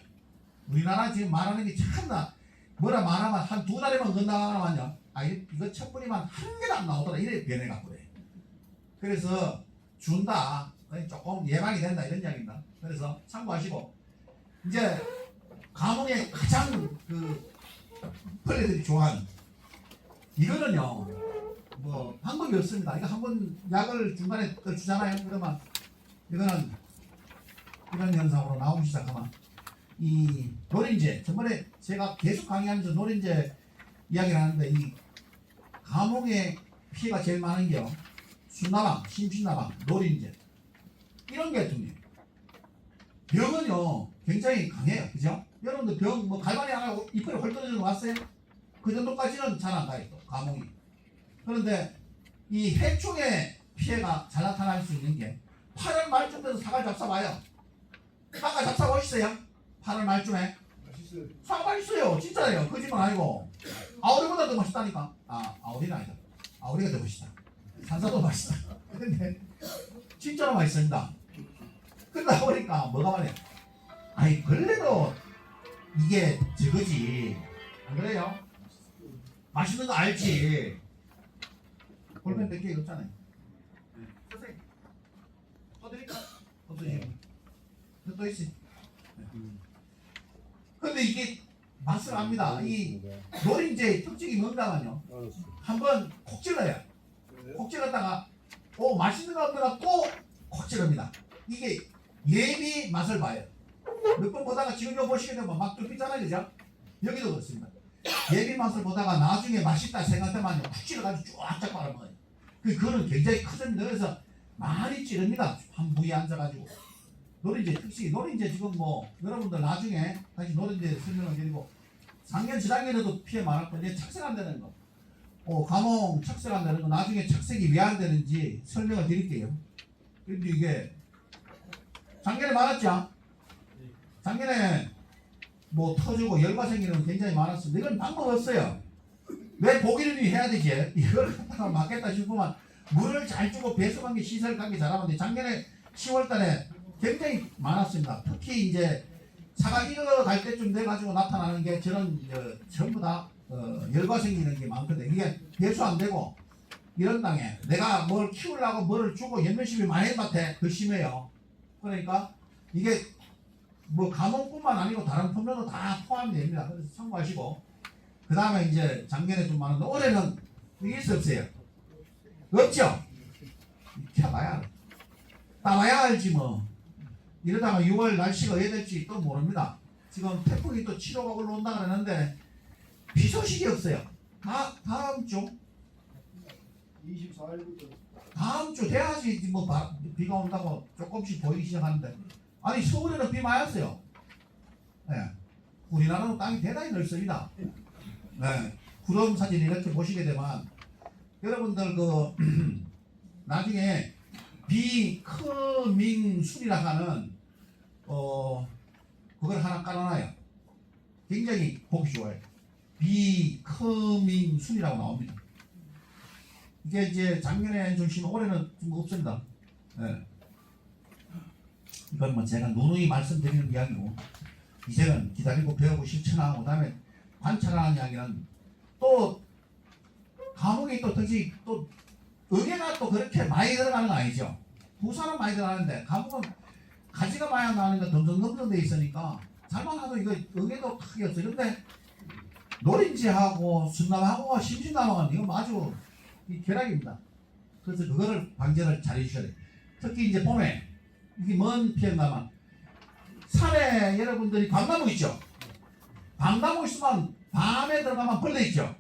우리나라 지금 말하는 게 참나 뭐라 말하면 한 두 달에만 건너가면요 이거 첫 뿌리만 한 개도 안 나오더라 이래 변해갖고 그래. 그래서 준다 조금 예방이 된다 이런 이야기입니다. 그래서 참고하시고 이제 가뭄에 가장 그 벌레들이 좋아하는 이거는요 뭐 방법이 없습니다. 이거 한번 약을 중간에 주잖아요. 그러면 이거는 이런 현상으로 나오기 시작하면 이 노린재 저번에 제가 계속 강의하면서 노린재 이야기를 하는데 이 감옥의 피해가 제일 많은 게요 순나방, 심신나방, 노린재 이런 계통이에요. 병은요 굉장히 강해요, 그죠? 여러분들 병 뭐 갈반이 하나 이빨이 헐떨어지는 거 봤어요? 그 정도까지는 잘 안 가요, 또 감옥이. 그런데 이 해충의 피해가 잘 나타날 수 있는 게 8월 말쯤 돼서 사과 잡숴봐요. 사과 잡숴보셨어요? 8월 말쯤에 사과 맛있어요, 진짜예요, 거짓말 아니고. 아오리보다 더 맛있다니까. 아오리는 아니다, 아오리가 더 맛있다. 산사도 맛있다. 근데 진짜로 맛있습니다. 그러다 보니까 뭐가 말이야, 아니 벌레도 이게 저거지, 안 그래요? 맛있는 거 알지. 볼펜 100개 없잖아요. 쓰세요. 또 드릴까? 또 드세요. 또 있어. 근데 이게 맛을 압니다. 이 노린재의 특징이 뭔가만요, 한번 콕 찔러요. 콕 찔렀다가 맛있는 거 없더라 또콕 찌릅니다. 이게 예비 맛을 봐요. 몇 번 보다가 지금 요 보시게 되면 막 뚫리잖아요, 그죠? 여기도 그렇습니다. 예비 맛을 보다가 나중에 맛있다 생각하면 쿡 찔러가지고 쫙쫙 빨아먹어요. 그거는 굉장히 크습니다. 그래서 많이 찌릅니다. 한 부위에 앉아가지고. 노린재 특징이, 노린재 지금 뭐 여러분들 나중에 다시 노린재 설명을 드리고, 작년 지작년에도 피해 많았고 이제 착색한다는 거, 감홍 착색한다는 거 나중에 착색이 왜 안 되는지 설명을 드릴게요. 근데 이게 작년에 많았죠? 작년에 뭐 터지고 열과 생기는 건 굉장히 많았습니다. 이건 방법 없어요. 왜 보기를 해야 되지? 이걸 갖다가 맞겠다 싶으면 물을 잘 주고 배수관계 시설 관계 잘하면 돼. 작년에 10월달에 굉장히 많았습니다. 특히 이제 사과 익어갈 때쯤 돼가지고 나타나는 게 저런 전부 다 열과 생기는 게 많거든요. 이게 배수 안 되고 이런 땅에 내가 뭘 키우려고 뭐를 주고 연면심이 많이 밭에 더 심해요. 그러니까 이게 뭐 감옥뿐만 아니고 다른 품목도 다 포함이 됩니다. 그래서 참고하시고, 그 다음에 이제 작년에 좀 많은데 올해는 이길 수 없어요. 없죠? 켜봐야 알아. 따봐야 알지 뭐. 이러다가 6월 날씨가 어떻게 될지 또 모릅니다. 지금 태풍이 또 7호가 올라온다 그러는데 비 소식이 없어요. 다음 주 24일부터 다음 주 돼야지 뭐 비가 온다고 조금씩 보이기 시작하는데, 아니 서울에는 비 많이 왔어요. 네. 우리나라는 땅이 대단히 넓습니다. 네. 구름 사진 이렇게 보시게 되면 여러분들 나중에 비크밍순이라 하는 그걸 하나 깔아놔요. 굉장히 보기 좋아요. 비크밍순이라고 나옵니다. 이게 이제 작년에 좀 심하고 올해는 좀 없습니다. 네. 이건 뭐 제가 누누이 말씀드리는 이야기고, 이제는 기다리고 배우고 실천하고 그다음에 관찰하는 이야기는, 또 감옥이 또 특히 또 응애가 또 그렇게 많이 들어가는 거 아니죠. 부산은 많이 들어가는데 감옥은 가지가 많이 나는데 덤덤덤덤 돼 있으니까 잘만 하도 이거 응애도 크게 없어요. 근데 노린재하고 순나방하고 심신나방은 이거 아주 이 결합입니다. 그래서 그거를 방제를 잘 해주셔야 돼요. 특히 이제 봄에 이게 뭔 피해나면 산에 여러분들이 밤나무 있죠? 밤나무 있으면 밤에 들어가면 벌레 있죠?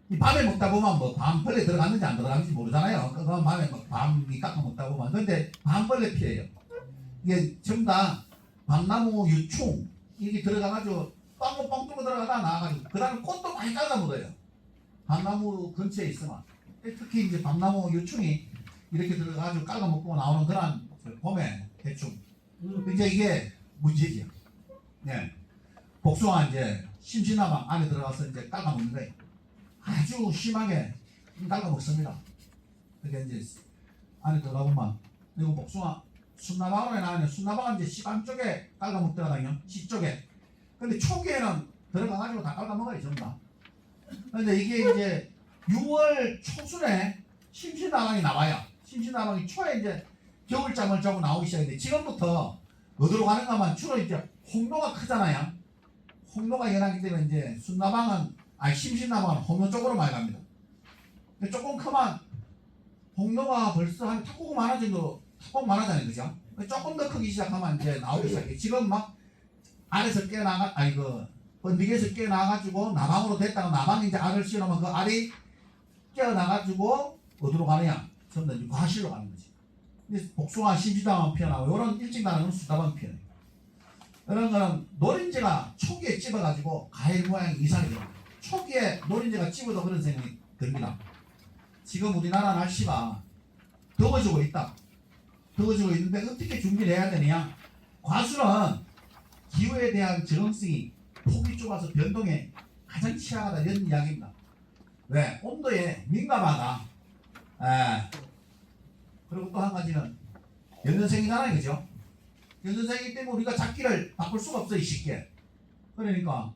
이 밤에 먹다 보면 뭐 밤벌레 들어갔는지 안 들어갔는지 모르잖아요. 그건 밤에 밤이 깎아 먹다 보면. 근데 밤벌레 피해요. 이게 전부 다 밤나무 유충 이게 들어가가지고 뻥뻥 뚫고 들어가다 나와가지고, 그 다음에 꽃도 많이 깎아 먹어요. 밤나무 근처에 있으면. 특히 이제 밤나무 유충이 이렇게 들어가가지고 깔아 먹고 나오는 그런 봄에 대충. 이제 이게 문제죠. 네. 복숭아 이제 심신나방 안에 들어가서 이제 깔아 먹는 거예요. 아주 심하게 깔아 먹습니다. 그게 이제 안에 들어가 보면 이거 복숭아 순나방으로 나오는 순나방은 이제 씨방 쪽에 깔아 먹더라고요. 씨 쪽에. 근데 초기에는 들어가가지고 다 깔아 먹어요, 전부 다. 근데 이게 이제 6월 초순에 심신나방이 나와요. 심신나방이 초에 이제 겨울잠을 자고 나오기 시작했는데, 지금부터 어디로 가는가만 주로 이제 홍로가 크잖아요. 홍로가 연하기 때문에 이제 심신나방은 홍로 쪽으로 많이 갑니다. 근데 조금 크면 홍로가 벌써 한 탁구공 하나 정도, 탁구공 하나잖아요, 그죠? 조금 더 크기 시작하면 이제 나오기 시작해. 지금 막 알에서 깨나가, 번데기에서 깨나가지고 나방으로 됐다가 나방이 이제 알을 씌워놓으면 그 알이 깨어나가지고 어디로 가느냐? 전부 다 이제 과실로 가는 거지. 근데 복숭아 심지당은 피어나고 이런 일찍 나는 수다방 피어나요. 이런 거는 노린재가 초기에 찝어가지고 과일 모양 이상이 됩니다. 초기에 노린재가 찝어도 그런 생각이 듭니다. 지금 우리나라 날씨가 더워지고 있다. 더워지고 있는데 어떻게 준비를 해야 되느냐? 과수는 기후에 대한 적응성이 폭이 좁아서 변동에 가장 취약하다 이런 이야기입니다. 왜? 온도에 민감하다. 그리고 또 한 가지는 연년생이잖아요, 그죠? 연년생이기 때문에 우리가 작기를 바꿀 수가 없어요, 쉽게. 그러니까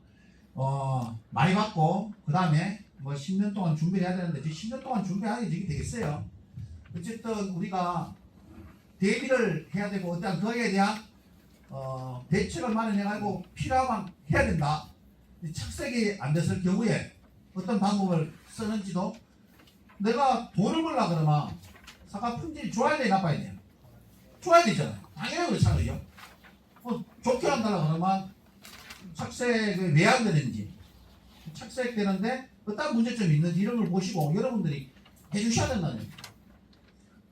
많이 받고 그 다음에 뭐 10년 동안 준비를 해야 되는데 10년 동안 준비하는 게 이게 되겠어요. 어쨌든 우리가 대비를 해야 되고 어떤 거기에 대한 대책을 마련해가지고 필요하면 해야 된다. 착색이 안 됐을 경우에 어떤 방법을 쓰는지도 내가 돈을 벌라 그러면 사과 품질이 좋아야 돼 나빠야 돼? 좋아야 되잖아요. 당연히 그렇잖아요. 뭐 좋게 한다고 그러면 착색이 왜 안 되는지 착색되는데 어떤 문제점이 있는지 이런 걸 보시고 여러분들이 해주셔야 된다는 거예요.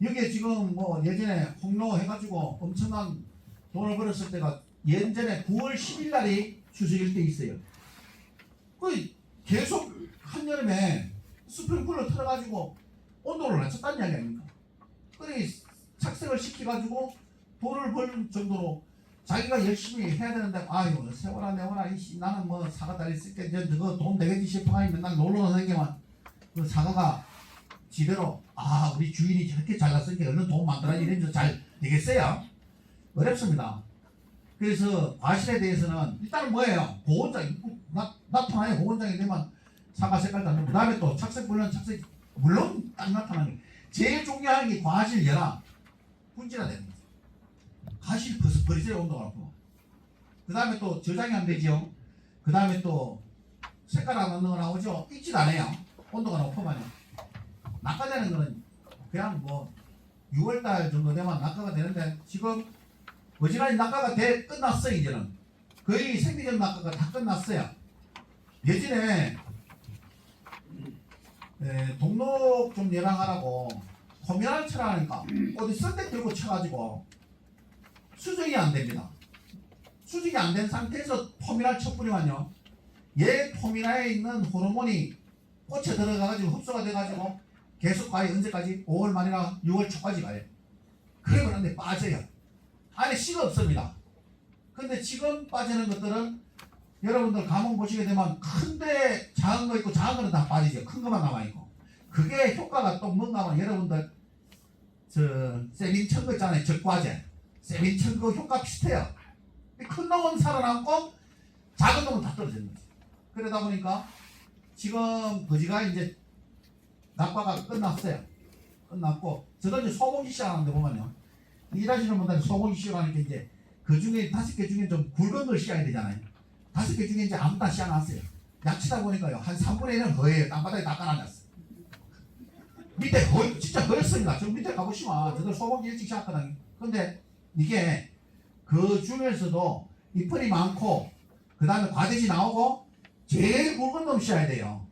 여기에 지금 뭐 예전에 홍로 해가지고 엄청난 돈을 벌었을 때가 예전에 9월 10일 날이 추석일 때 있어요. 그 계속 한여름에 스프링클러 틀어가지고 온도를 낮췄다는 이야기 아닙니까? 그래 착색을 시켜가지고 돈을 벌 정도로 자기가 열심히 해야 되는데 아유 세월아 내월아 이씨 나는 뭐 사과 달리 쓸게 저거 돈 되겠지 싶어가니 맨날 놀러 다니게만 그 사과가 지대로 우리 주인이 저렇게 잘났으니까 얼른 돈 만들어야지 이러면서 잘 되겠어요? 어렵습니다. 그래서 과실에 대해서는 일단은 뭐예요? 보건장 나타나요. 보건장이 되면 사과 색깔도 안 나고 그 다음에 또 착색 물론 착색 물론 딱 나타나는 게 제일 중요한 게 과실 열화 분질화 되는 거죠. 과실 버리세요. 온도가 높고 그 다음에 또 저장이 안 되죠. 그 다음에 또 색깔 안 넣는 거 나오죠. 익지도 않아요. 온도가 높으면요. 낙하되는 거는 그냥 뭐 6월달 정도 되면 낙하가 되는데 지금 어지간히 낙하가 끝났어요. 이제는 거의 생리적 낙하가 다 끝났어요. 예전에 동록 좀 예방하라고 포미랄 쳐라니까 어디 쓸데 들고 쳐가지고 수정이 안 됩니다. 수정이 안 된 상태에서 포미랄 쳐뿌리면요 얘 포미랄에 있는 호르몬이 꽃에 들어가가지고 흡수가 돼가지고 계속 가요. 언제까지? 5월 말이나 6월 초까지 가요. 그러면 안돼 빠져요. 안에 씨가 없습니다. 근데 지금 빠지는 것들은 여러분들 감옥 보시게 되면 큰데 작은 거 있고 작은 거는 다 빠지죠. 큰 거만 남아있고 그게 효과가 또 뭔가 하면 여러분들 세빈 천거 있잖아요. 적과제 세빈 천거 효과 비슷해요. 큰 놈은 살아남고 작은 놈은 다 떨어지는 거죠. 그러다 보니까 지금 거지가 이제 낙과가 끝났어요. 끝났고 저도 이제 소고기 시작하는데 보면요 일하시는 분들은 소고기 시작하니까 이제 그 중에 5개 중에 좀 굵은 걸 시작해야 되잖아요. 5개 중에 이제 아무나 시작 안 했어요. 약치다 보니까요 한 3분의 1은 허예요. 땅바닥에 다 깔아놨어요. 밑에 허 진짜 허였습니다. 저 밑에 가보시면 저도 소고기 일찍 시작하거든요. 근데 이게 그 중에서도 잎풀이 많고 그 다음에 과대지 나오고 제일 굵은 놈 시작해야 돼요.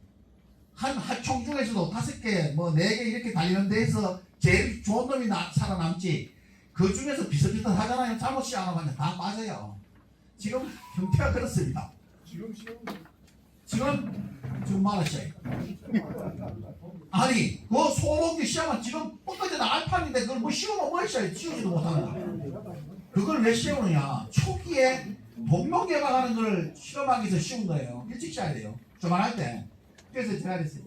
한 하총 중에서도 5개 뭐 4개 이렇게 달리는 데에서 제일 좋은 놈이 살아남지 그 중에서 비슷비슷하잖아요. 잘못 시작하면 다 빠져요. 지금 형태가 그렇습니다. 지금 말하셔요. 아니 그 소고기 시험은 지금 뻗어져 나갈 판인데 그걸 뭐 씌우면 뭐 했어요. 씌우지도 못하는 그걸 왜 씌우느냐. 초기에 동력 개발하는 걸 실험하기 위해서 씌운 거예요. 일찍 시작해야 돼요. 조만할 때. 그래서 제가 그랬어요.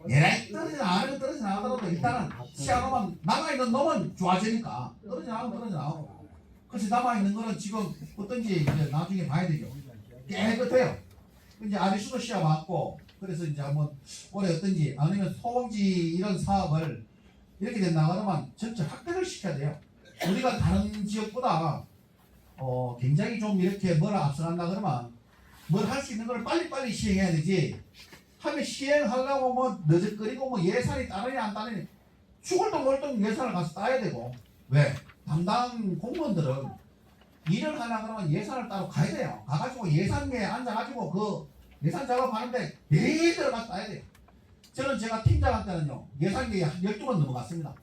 얘네 떨어져 나가는 떨어져 나가더라도 일단은 시작하면 남아있는 놈은 좋아지니까 떨어져 나가면 떨어져 나가고 그래서 남아있는 거는 지금 어떤지 이제 나중에 봐야 되죠. 깨끗해요. 이제 아리수도 시작왔고 그래서 이제 한번 올해 어떤지 아니면 소고기 이런 사업을 이렇게 된다 그러면 전체 확대를 시켜야 돼요. 우리가 다른 지역보다 굉장히 좀 이렇게 뭐라 앞서간다 그러면 뭘 할 수 있는 걸 빨리빨리 시행해야 되지 하면 시행하려고 뭐 늦어거리고 뭐 예산이 따르니 안 따르니 죽을도 멀던 예산을 가서 따야 되고 왜? 담당 공무원들은 일을 하려고 그러면 예산을 따로 가야 돼요. 가가지고 예산위에 앉아가지고 그 예산 작업하는데 매일 들어가서 따야 돼요. 저는 제가 팀장할 때는요 예산위에 한 12번 넘어갔습니다.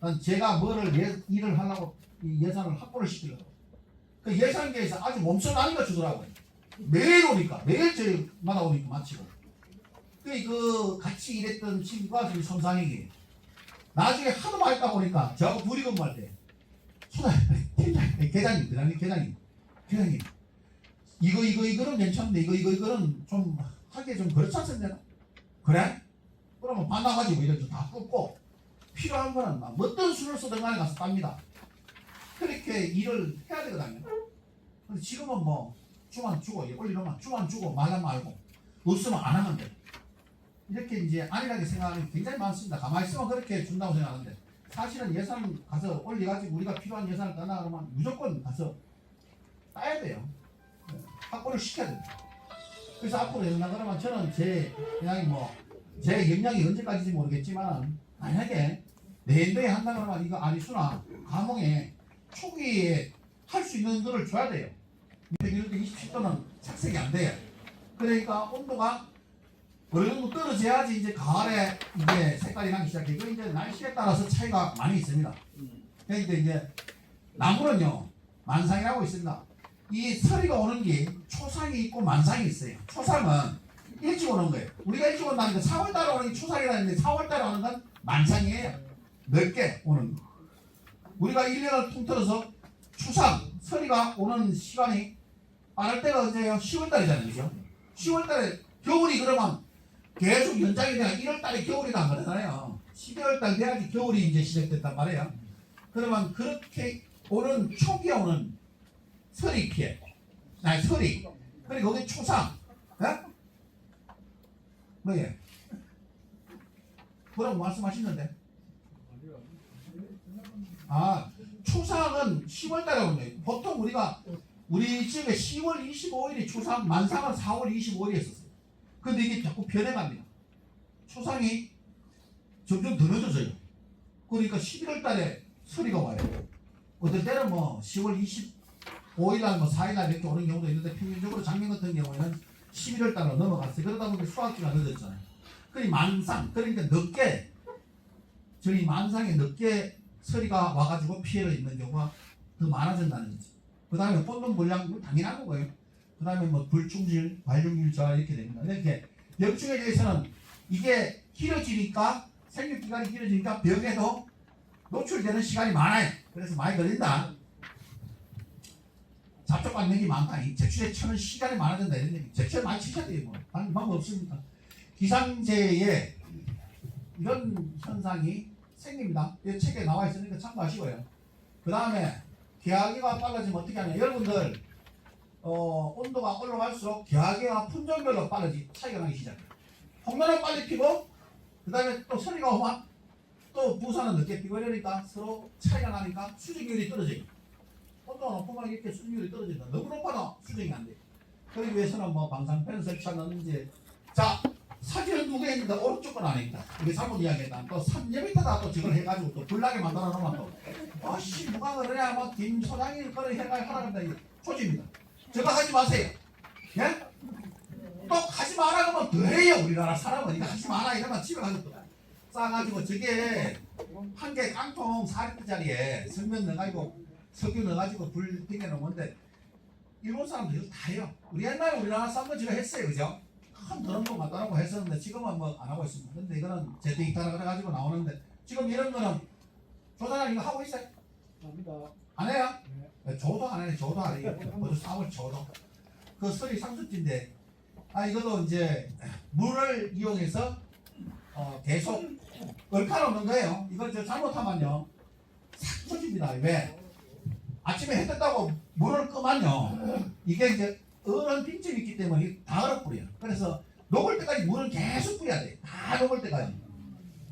난 제가 뭐를 일을 하려고 이 예산을 확보를 시키려고. 그 예산계에서 아주 몸소 나니까 주더라고요. 매일 오니까 매일 저희마다 오니까 마치고. 그 같이 일했던 친구가 지금 som상이기. 나중에 하도 많이 있다 보니까 저하고 둘이 근무할 때 계장님 이거는 괜찮은데 이거는 좀 하기에 좀 그렇지 않습니까? 그래? 그러면 반나가지고 이렇게 다 끊고 필요한 거는 막 어떤 수를 쓰든 간에 가서 땁니다. 그렇게 일을 해야 되거든요. 근데 지금은 뭐 주만 주고 올리면 주만 주고 말만 말고 없으면 안 하면 돼. 이렇게 이제 안일하게 생각하는 게 굉장히 많습니다. 가만히 있으면 그렇게 준다고 생각하는데 사실은 예산 가서 올려가지고 우리가 필요한 예산을 따나 그러면 무조건 가서 따야 돼요. 확보를 시켜야 됩니다. 그래서 앞으로 된다 그러면 저는 제 역량이 언제까지인지 모르겠지만 만약에 내년도에 한다 그러면 이거 아리수나 감흥에 초기에 할 수 있는 거를 줘야 돼요. 이럴 때 27도는 착색이 안 돼요. 그러니까 온도가 어느 정도 떨어져야지 이제 가을에 이제 색깔이 나기 시작해. 그 이제 날씨에 따라서 차이가 많이 있습니다. 그러니까 이제 나무는요 만상이라고 있습니다. 이 서리가 오는 게 초상이 있고 만상이 있어요. 초상은 일찍 오는 거예요. 우리가 일찍 온다는 건 4월달에 오는 게 초상이라는데 4월달에 오는 건 만상이에요. 늦게 오는 거. 우리가 1년을 통틀어서 추상, 서리가 오는 시간이 빠를 때가 언제예요? 10월달이잖아요. 그죠? 10월달에 겨울이 그러면 계속 연장이 되면 1월달에 겨울이란 거잖아요. 12월달 돼야지 겨울이 이제 시작됐단 말이에요. 그러면 그렇게 오는 초기에 오는 서리 피해, 서리. 그리고 거기 초상, 뭐예? 뭐라고 말씀하시는데? 초상은 10월달에 오는 거예요. 보통 우리 지역에 10월 25일이 초상, 만상은 4월 25일이었어요. 근데 이게 자꾸 변해갑니다. 초상이 점점 더 늦어져요. 그러니까 11월달에 서리가 와요. 어떨 때는 뭐 10월 25일날 뭐 4일날 이렇게 오는 경우도 있는데 평균적으로 작년 같은 경우에는 11월달로 넘어갔어요. 그러다 보니까 수학기가 늦었잖아요. 만상, 그러니까 늦게 저희 만상에 늦게 서리가 와가지고 피해를 입는 경우가 더 많아진다는 거죠. 그 다음에 꽃눈 물량 당연한 거예요. 그 다음에 뭐 불충질, 발육률 저하 이렇게 됩니다. 이렇게 병충에 대해서는 이게 길어지니까 생육기간이 길어지니까 병에도 노출되는 시간이 많아요. 그래서 많이 걸린다. 잡초 감염이 많다. 이 제출에 쳐는 시간이 많아진다. 이런 얘기. 제출 많이 치셔야 돼요. 뭐. 방법 없습니까? 기상재해 이런 현상이 생깁니다. 이 책에 나와 있으니까 참고하시고요. 그 다음에 기하기가 빨라지면 어떻게 하냐. 여러분들 온도가 올라갈수록 기하기가 품종별로 차이가 나기 시작해요. 홍로는 빨리 피고 그 다음에 또 서리가 오면 또 부산은 늦게 피고 이러니까 서로 차이가 나니까 수정률이 떨어져요. 온도가 높으면 이렇게 수정률이 떨어진다. 너무 높아도 수정이 안 돼요. 그러기 위해서는 뭐 방사팬을 설치하는지. 자, 사진은 두 개 있는데 오른쪽 건 아닙니다. 이게 잘못 이야기했다. 또 3m다 또 저걸 해가지고 또 불나게 만들어 놓으면 또 누가 그러냐 뭐 김 소장이 그런 생각을 하라는다. 이게 초지입니다. 저거 하지 마세요. 예? 또 하지 마라 그러면 더 해요. 우리나라 사람은 이거 하지 마라 이러면 집에 가서 또 싸가지고 저게 한 개 깡통 4리터짜리에 성면 넣어가지고 석유 넣어가지고 불 땡겨 놓는데 일본 사람들 이거 다 해요. 우리 옛날에 우리나라 사람들 저거 했어요. 그죠? 큰 드럼 거 갖다 놓고 했었는데 지금은 뭐 안 하고 있습니다. 근데 이거는 제데이터라 그래가지고 나오는데 지금 이런 거는 조사장 이거 하고 있어요? 안 해요? 네. 저도 안 해요. 저도 안 해요. 벌써 4월 저도. 그 설이 상습지인데 이것도 이제 물을 이용해서 계속 얼카놓는 거예요. 이걸 잘못하면요 싹 터집니다. 왜? 아침에 해 떴다고 물을 끄면요 이게 이제 얼은 빈집이 있기 때문에 다 얼어버려요. 그래서 녹을 때까지 물은 계속 뿌려야 돼요. 다 녹을 때까지.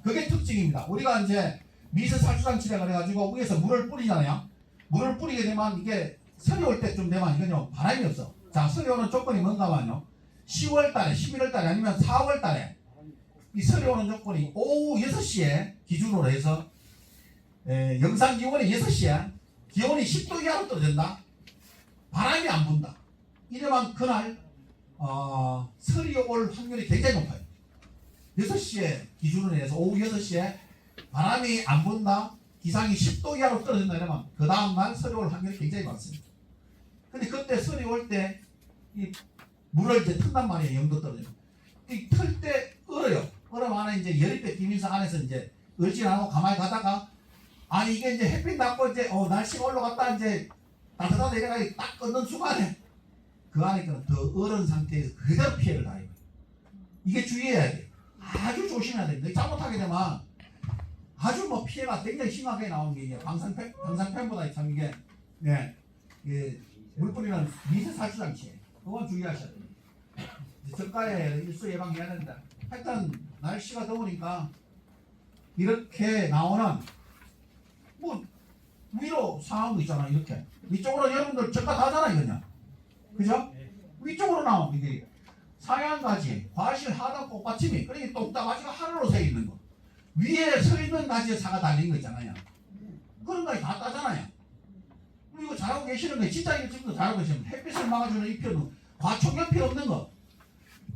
그게 특징입니다. 우리가 이제 미세살수장치라 그래가지고 위에서 물을 뿌리잖아요. 물을 뿌리게 되면 이게 서리 올 때쯤 되면 이건요 바람이 없어. 자, 서리 오는 조건이 뭔가만요 10월달에 11월달에 아니면 4월달에 이 서리 오는 조건이 오후 6시에 기준으로 해서 영상 기온이 6시에 기온이 10도 이하로 떨어진다. 바람이 안 분다. 이러면 그날 설이 올 확률이 굉장히 높아요. 6시에 기준으로 해서 오후 6시에 바람이 안 분다. 기상이 10도 이하로 떨어진다 이러면 그 다음날 서리 올 확률이 굉장히 많습니다. 근데 그때 서리 올 때 이 물을 이제 튼단 말이에요. 영도 떨어지면. 이 틀 때 얼어요. 얼으면 안에 이제 열이 뺏기면서 안에서 이제 얼지 않고 가만히 가다가 아니 이게 이제 햇빛 났고 이제 날씨가 올라갔다 이제 따뜻하다 이래가지고 딱 끊는 순간에 그 안에 더 얼은 상태에서 그대로 피해를 당해요. 이게 주의해야 돼요. 아주 조심해야 됩니다. 잘못하게 되면 아주 뭐 피해가 굉장히 심하게 나오는 게 이게 방사팬보다 참 이게 네, 이게 물 뿌리는 미세 살수장치예요. 그건 주의하셔야 돼요. 저가에 일수 예방해야 된다. 하여튼 날씨가 더우니까 이렇게 나오는 뭐 위로 상황도 있잖아. 이렇게 위쪽으로 여러분들 저가 다잖아 이거냐, 그죠? 위쪽으로 나오면 이게 상향가지, 과실, 하단, 꽃받침이 그러니까 똑딱가지가 하늘로 서 있는 거, 위에 서 있는 가지에 사가 달린 거 있잖아요. 그런 거 다 따잖아요. 이거 잘하고 계시는 거 진짜 이거 지금도 잘하고 계시면 햇빛을 막아주는 잎표는 과촉엽이 없는 거.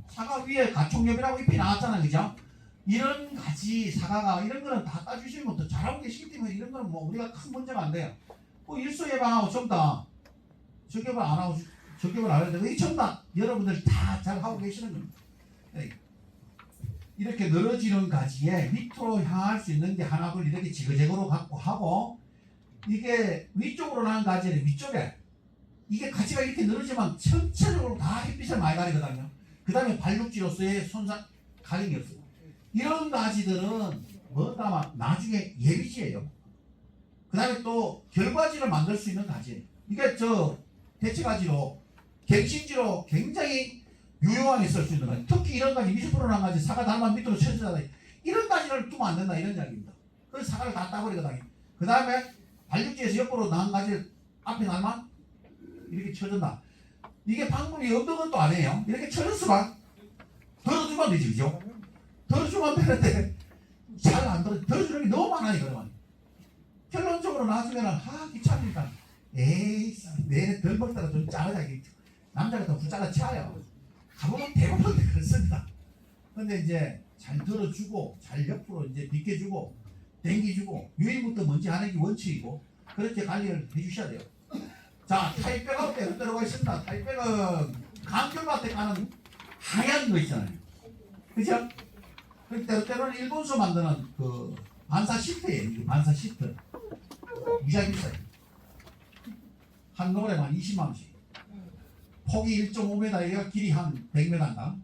사과 위에 과촉엽이라고 잎이 나왔잖아, 그죠? 이런 가지 사과가 이런 거는 다 따주시는 것도 잘하고 계시기 때문에 이런 거는 뭐 우리가 큰 문제가 안 돼요. 뭐 일소 예방하고 전부 다 저격을 안 하고 저격을 안 하는데 이 전부 다 여러분들 다 잘하고 계시는 겁니다. 이렇게 늘어지는 가지에 밑으로 향할 수 있는 게 하나둘 이렇게 지그재그로 갖고 하고, 이게 위쪽으로 나는 가지는 위쪽에 이게 가지가 이렇게 늘어지면 전체적으로 다 햇빛을 많이 가리거든요. 그 다음에 발육지로서의 손상 가림이 없어요. 이런 가지들은 뭐다 나중에 예비지예요. 그 다음에 또 결과지를 만들 수 있는 가지, 이게 저 대체가지로 갱신지로 굉장히 유용하게 쓸 수 있는 가지. 특히 이런 가지 미스프로난 가지 사과 달만 밑으로 쳐져다 이런 가지를 두면 안 된다 이런 이야기입니다. 그래서 사과를 다 따버리거든요. 그 다음에 발육지에서 옆으로 나온 가지를 앞에 날만 이렇게 쳐준다. 이게 방법이 없는 것도 아니에요. 이렇게 쳐줬으면 덜어주면 되지, 그죠? 덜어주면 되는데 잘 안 덜어주는 게 너무 많아요. 그러면 결론적으로 나중에는 귀찮으니까 에이 내내 덜 먹다가 좀 자르자. 남자가 더 부자가 치아요. 가보면 대부분 그렇습니다. 근데 이제 잘 들어주고 잘 옆으로 이제 비켜주고 당기주고 유인부터 먼저 하는 게 원칙이고 그렇게 관리를 해주셔야 돼요. 자, 타입백하고 때로 들어가 있습니다. 타입백은 감귤밭에 가는 하얀 거 있잖아요, 그죠? 때로는 일본서 만드는 그 반사 시트예요. 반사 시트 무지하게 비싸요. 한 노래만 20만 원씩. 폭이 1.5m이가 길이 한 100m인가?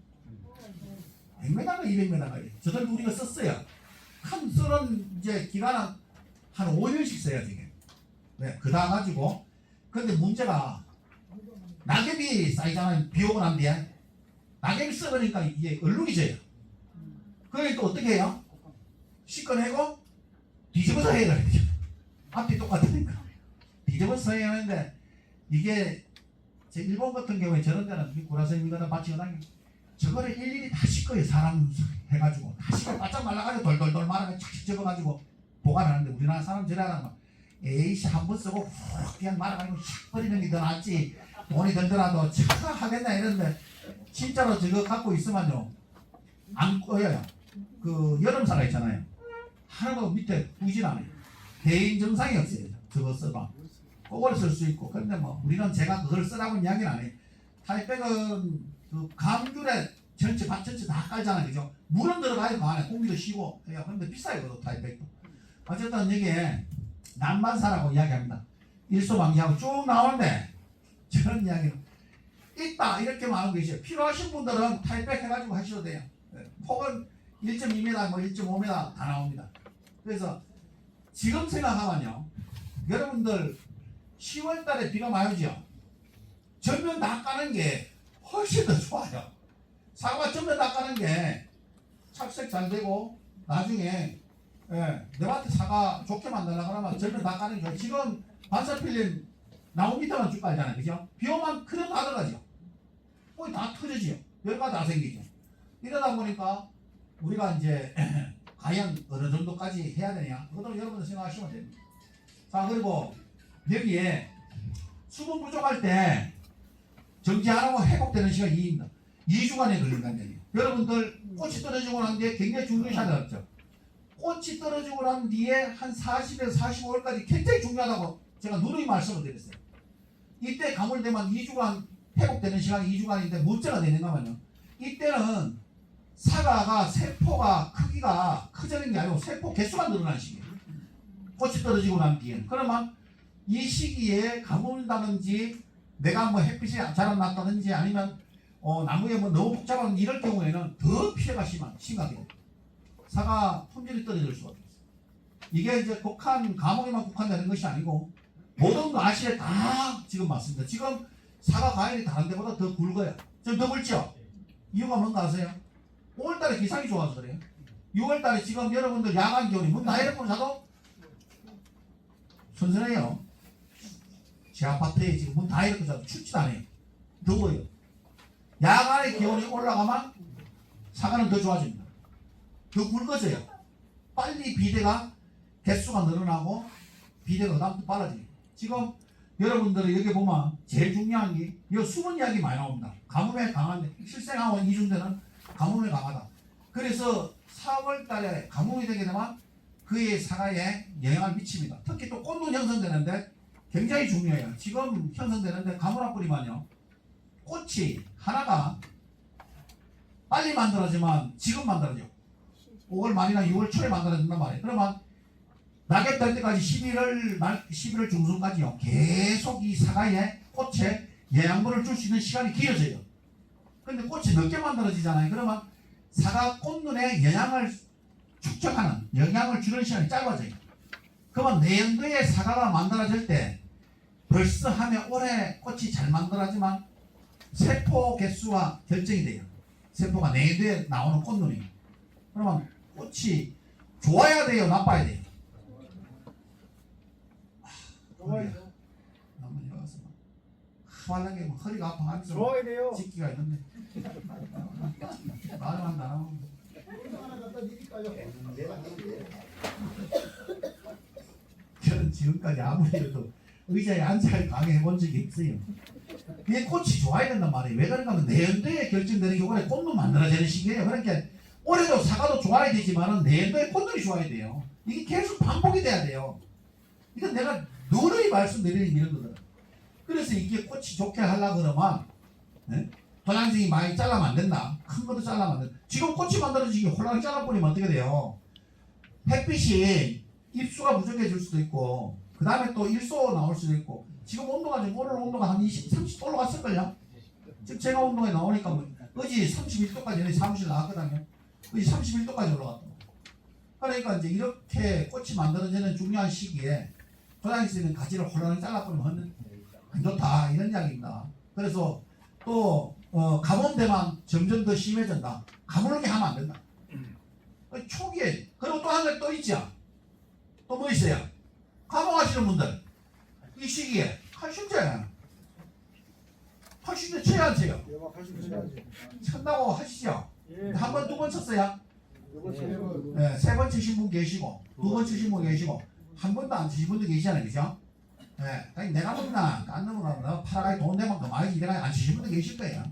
100m인가 200m인가? 저들 우리가 썼어요. 큰 쓰는 이제 기간은 한 5년씩 써야 되게. 네, 그다 가지고. 근데 문제가 낙엽이 쌓이잖아요. 비 오고 난 뒤에 낙엽이 썩으니까 이게 얼룩이 져요. 그러니까 어떻게 해요? 씻어내고 뒤집어서 해야 되죠. 앞이 똑같으니까 뒤집어서 해야 하는데, 이게 제 일본 같은 경우에 저런 데는 구라선이거나 밭이거나 저거를 일일이 다 씻어요. 사람 해가지고 다 씻어 바짝 말라가지고 돌돌돌 말아가지고 착착 접어가지고 보관하는데, 우리나라 사람 저래라는 거 에이씨 한 번 쓰고 훅 그냥 말아가지고 샥 버리는 게 더 낫지, 돈이 들더라도 착 하겠나 이런데, 진짜로 저거 갖고 있으면요 안 꺼여요. 그 여름사가 있잖아요. 하나도 밑에 부진 않아요. 개인 증상이 없어요. 저거 써봐 그걸 쓸 수 있고. 근데 뭐 우리는 제가 그걸 쓰라고 이야기는 안 해요. 타입백은 그 감귤에 전체 밭 전체 다 깔잖아요, 그죠? 물은 들어가요. 그 안에 공기도 쉬고. 근데 비싸요, 그것도 타입백도. 어쨌든 여기에 난반사라고 이야기합니다. 일소방지하고 쭉 나오는데 저런 이야기는 있다 이렇게 말하고 계세요. 필요하신 분들은 타입백 해가지고 하셔도 돼요. 폭은 1.2m, 뭐 1.5m 다 나옵니다. 그래서 지금 생각하면요, 여러분들 10월 달에 비가 많이 오죠. 전면 다 까는 게 훨씬 더 좋아요. 사과 전면 다 까는 게 착색 잘 되고 나중에 내 밭에 사과 좋게 만들려고 그러면 전면 다 까는 게 좋아요. 지금 반사필름 나뭇잎만 쭉 깔잖아요, 그죠? 비 오면 그대로 다 들어가죠. 거의 다 터지죠. 열가 다 생기죠. 이러다 보니까 우리가 이제 과연 어느 정도까지 해야 되냐, 그것도 여러분들 생각하시면 됩니다. 자, 그리고 여기에 수분 부족할 때 정지하라고 회복되는 시간이 2입니다. 2주간에 걸린다는 얘기예요. 여러분들 꽃이 떨어지고 난 뒤에 굉장히 중요시 하죠. 꽃이 떨어지고 난 뒤에 한 40에서 45일까지 굉장히 중요하다고 제가 누누이 말씀을 드렸어요. 이때 가물되면 2주간 회복되는 시간이 2주간인데 문제가 되는가면요. 이때는 사과가 세포가 크기가 커지는 게 아니고 세포 개수가 늘어나는 시기예요. 꽃이 떨어지고 난 뒤에는. 그러면 이 시기에 가물다든지 내가 뭐 햇빛이 잘 안 났다든지 아니면 나무에 뭐 너무 복잡한 이럴 경우에는 더 피해가 심하게 사과 품질이 떨어질 수가 있어요. 이게 이제 감옥에만 국한되는 것이 아니고 모든 과실에 다 지금 맞습니다. 지금 사과 과일이 다른 데보다 더 굵어요. 좀 더 굵죠? 이유가 뭔가 아세요? 5월달에 기상이 좋아서 그래요. 6월달에 지금 여러분들 야간 기온이 문 다 열어보고 자도 선선해요. 제 아파트에 지금 문 다 열고 자도 춥지도 않아요. 더워요. 야간에 기온이 올라가면 사과는 더 좋아집니다. 더 굵어져요. 빨리 비대가 개수가 늘어나고 비대가 그다음부터 빨라져요. 지금 여러분들이 여기 보면 제일 중요한 게 이 수분 이야기 많이 나옵니다. 가뭄에 강한데 실생하고 이중대는 가뭄에 강하다. 그래서 4월 달에 가뭄이 되게 되면 그의 사과에 영향을 미칩니다. 특히 또 꽃눈 형성되는데 굉장히 중요해요. 지금 형성되는데 가물아 뿌리면요. 꽃이 하나가 빨리 만들어지만 지금 만들어져. 5월 말이나 6월 초에 만들어진단 말이에요. 그러면 낙엽 될 때까지 11월 중순까지요. 계속 이 사과에 꽃에 영양분을 줄 수 있는 시간이 길어져요. 근데 꽃이 늦게 만들어지잖아요. 그러면 사과 꽃눈에 영양을 축적하는, 영양을 주는 시간이 짧아져요. 그러면 내년도에 사과가 만들어질 때 벌써 하면 올해 꽃이 잘 만들어지만 세포 개수가 결정이 돼요. 세포가 내년도에 나오는 꽃눈이. 그러면 꽃이 좋아야 돼요? 나빠야 돼요? 좋아요. 한번 해봤어. 하반하게 허리가 아파하면서 좋아야 돼요. 짓기가 있는데 말을 한다 안 하고. 하나 갖다 드릴까요? 저는 지금까지 아무리 해도 의자에 앉아 강의해 본 적이 없어요. 그게 꽃이 좋아야 된단 말이에요. 왜 그런가 하면 내년도에 결정되는 게 올해 꽃눈 만들어지는 시기예요. 그러니까 올해도 사과도 좋아야 되지만 내년도에 꽃눈이 좋아야 돼요. 이게 계속 반복이 돼야 돼요. 이건 내가 누누이 말씀드리는 이런 거거든. 그래서 이게 꽃이 좋게 하려고 그러면 도장생이 많이 잘라면 안 된다. 큰 것도 잘라면 안 된다. 지금 꽃이 만들어지기 홀랑 잘라버리면 어떻게 돼요? 햇빛이 입수가 부족해질 수도 있고 그 다음에 또 일소 나올 수도 있고 지금 온도가 지금 오늘 온도가 한 20, 30도 올라갔을걸요? 지금 제가 온도에 나오니까 뭐 어제 31도까지 사무실 나왔거든요. 어제 31도까지 올라갔다. 그러니까 이제 이렇게 꽃이 만들어지는 중요한 시기에 도장생은 가지를 홀랑 잘라버리면 안 좋다 이런 이야기입니다. 그래서 또 가뭄되면 점점 더 심해진다. 가물게 하면 안 된다. 초기에 그리고 또 한 가지 또 있죠. 또 뭐 있어요? 가뭄하시는 분들 이 시기에 칼슘제 쳐야 안 쳐요? 영화 80%까지. 친다고 하시죠? 예. 한 번 두 번 쳤어요? 이거 제일 네, 세 번 치신 분 계시고 두 번 치신 분 계시고 한 번도 안 치신 분도 계시잖아요. 그죠? 네, 내가 먹나 안 넘어가면 팔아가지 돈 내면 그만이지 내가 안 치신 분도 계실 거예요.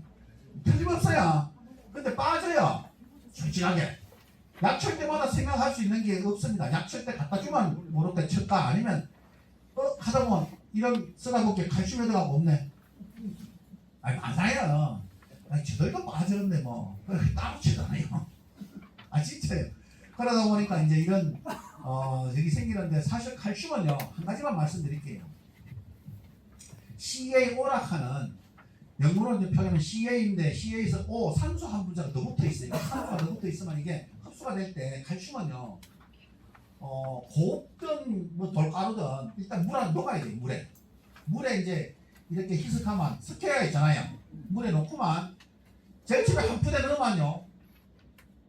틀림없어요. 근데 빠져요. 솔직하게. 약칠 때마다 생각할 수 있는 게 없습니다. 약칠 때 갖다 주면 모를 때 쳤다 아니면 하다 보면 이런 쓰다보게 칼슘 헤드가 없네. 아니 맞아요. 아니 저들도 빠졌는데 뭐 따로 치잖아요. 아 진짜요. 그러다 보니까 이제 이런 여기 생기는데 사실 칼슘은요 한 가지만 말씀드릴게요. CA 오락하는 영문으로 표현은 CA인데 CA에서 O 산소 한 분자가 더 붙어 있어요. 산소가 더 붙어 있으면 이게 흡수가 될 때 칼슘은요 곱든 뭐 돌가루든 일단 물 안에 녹아야 돼요. 물에 이제 이렇게 희석하면 스퀘어가 있잖아요. 물에 넣고만 제 집에 한 푸대 넣으면요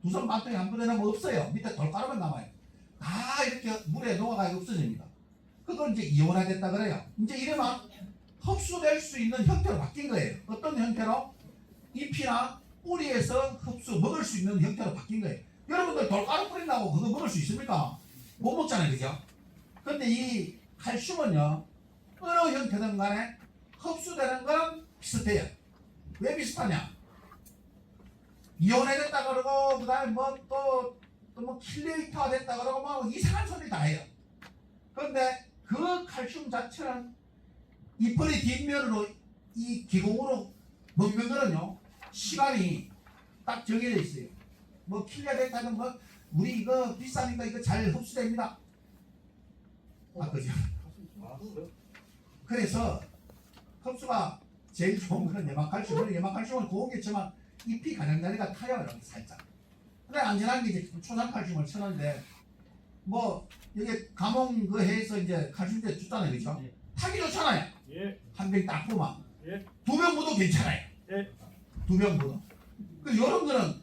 두 손 반통에 한 푸대 넣으면 없어요. 밑에 돌가루만 남아요. 다 이렇게 물에 녹아가 없어집니다. 그걸 이제 이온화됐다 그래요. 이제 이러면 흡수될 수 있는 형태로 바뀐 거예요. 어떤 형태로? 잎이나 뿌리에서 먹을 수 있는 형태로 바뀐 거예요. 여러분들 돌가루 뿌린다고 그거 먹을 수 있습니까? 못 먹잖아요. 그죠? 근데 이 칼슘은요 어느 형태든 간에 흡수되는 거랑 비슷해요. 왜 비슷하냐? 이온화됐다 그러고 그 다음에 뭐 또 또 뭐 킬레이터가 됐다 그러고 막 이상한 소리 다 해요. 그런데 그 칼슘 자체는 이빨이 뒷면으로 이 기공으로 먹는 거는요 시간이 딱 정해져 있어요. 뭐 킬레이터는 뭐 우리 이거 비싸니까 이거 잘 흡수됩니다. 아 그죠? 그래서 흡수가 제일 좋은 거는 예방칼슘. 예방칼슘은 고겠지만 잎이 가장자리가 타요 이렇게 살짝. 근데 안전한 게 이제 초산칼슘을 쳐는데 뭐 여기 감홍 그 해에서 이제 칼슘제 줬잖아요, 그죠? 예. 타기 좋잖아요. 예. 한 병 딱 부으면 예. 2병 부도 괜찮아요. 예. 2병 부도. 그 이런 거는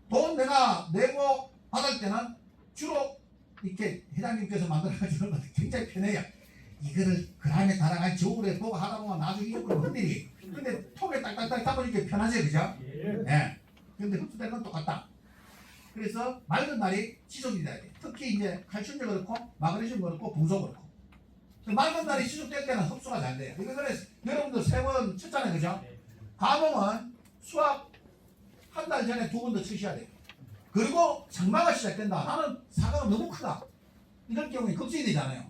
돈 내가 내고 받을 때는 주로 이렇게 회장님께서 만들어가지고 굉장히 편해요. 이거를 그다음에 달아가 저울에 보고 하다 보면 나중에 잊어버리면 흔들이. 근데 톡에 딱딱딱 잡으니까 편하죠, 그죠? 예. 예. 근데 흡수되는 건 똑같다. 그래서 맑은 날이 지속이 돼야 돼. 특히 이제 칼슘도 그렇고 마그네슘도 그렇고 붕소 그렇고. 맑은 날이 지속될 때는 흡수가 잘 돼요. 이거 그래서 여러분들 3번 쳤잖아요, 그죠? 감홍은 수확 한 달 전에 2번 더 치셔야 돼요. 그리고 장마가 시작된다. 나는 사과가 너무 크다. 이럴 경우에 급수이 되잖아요.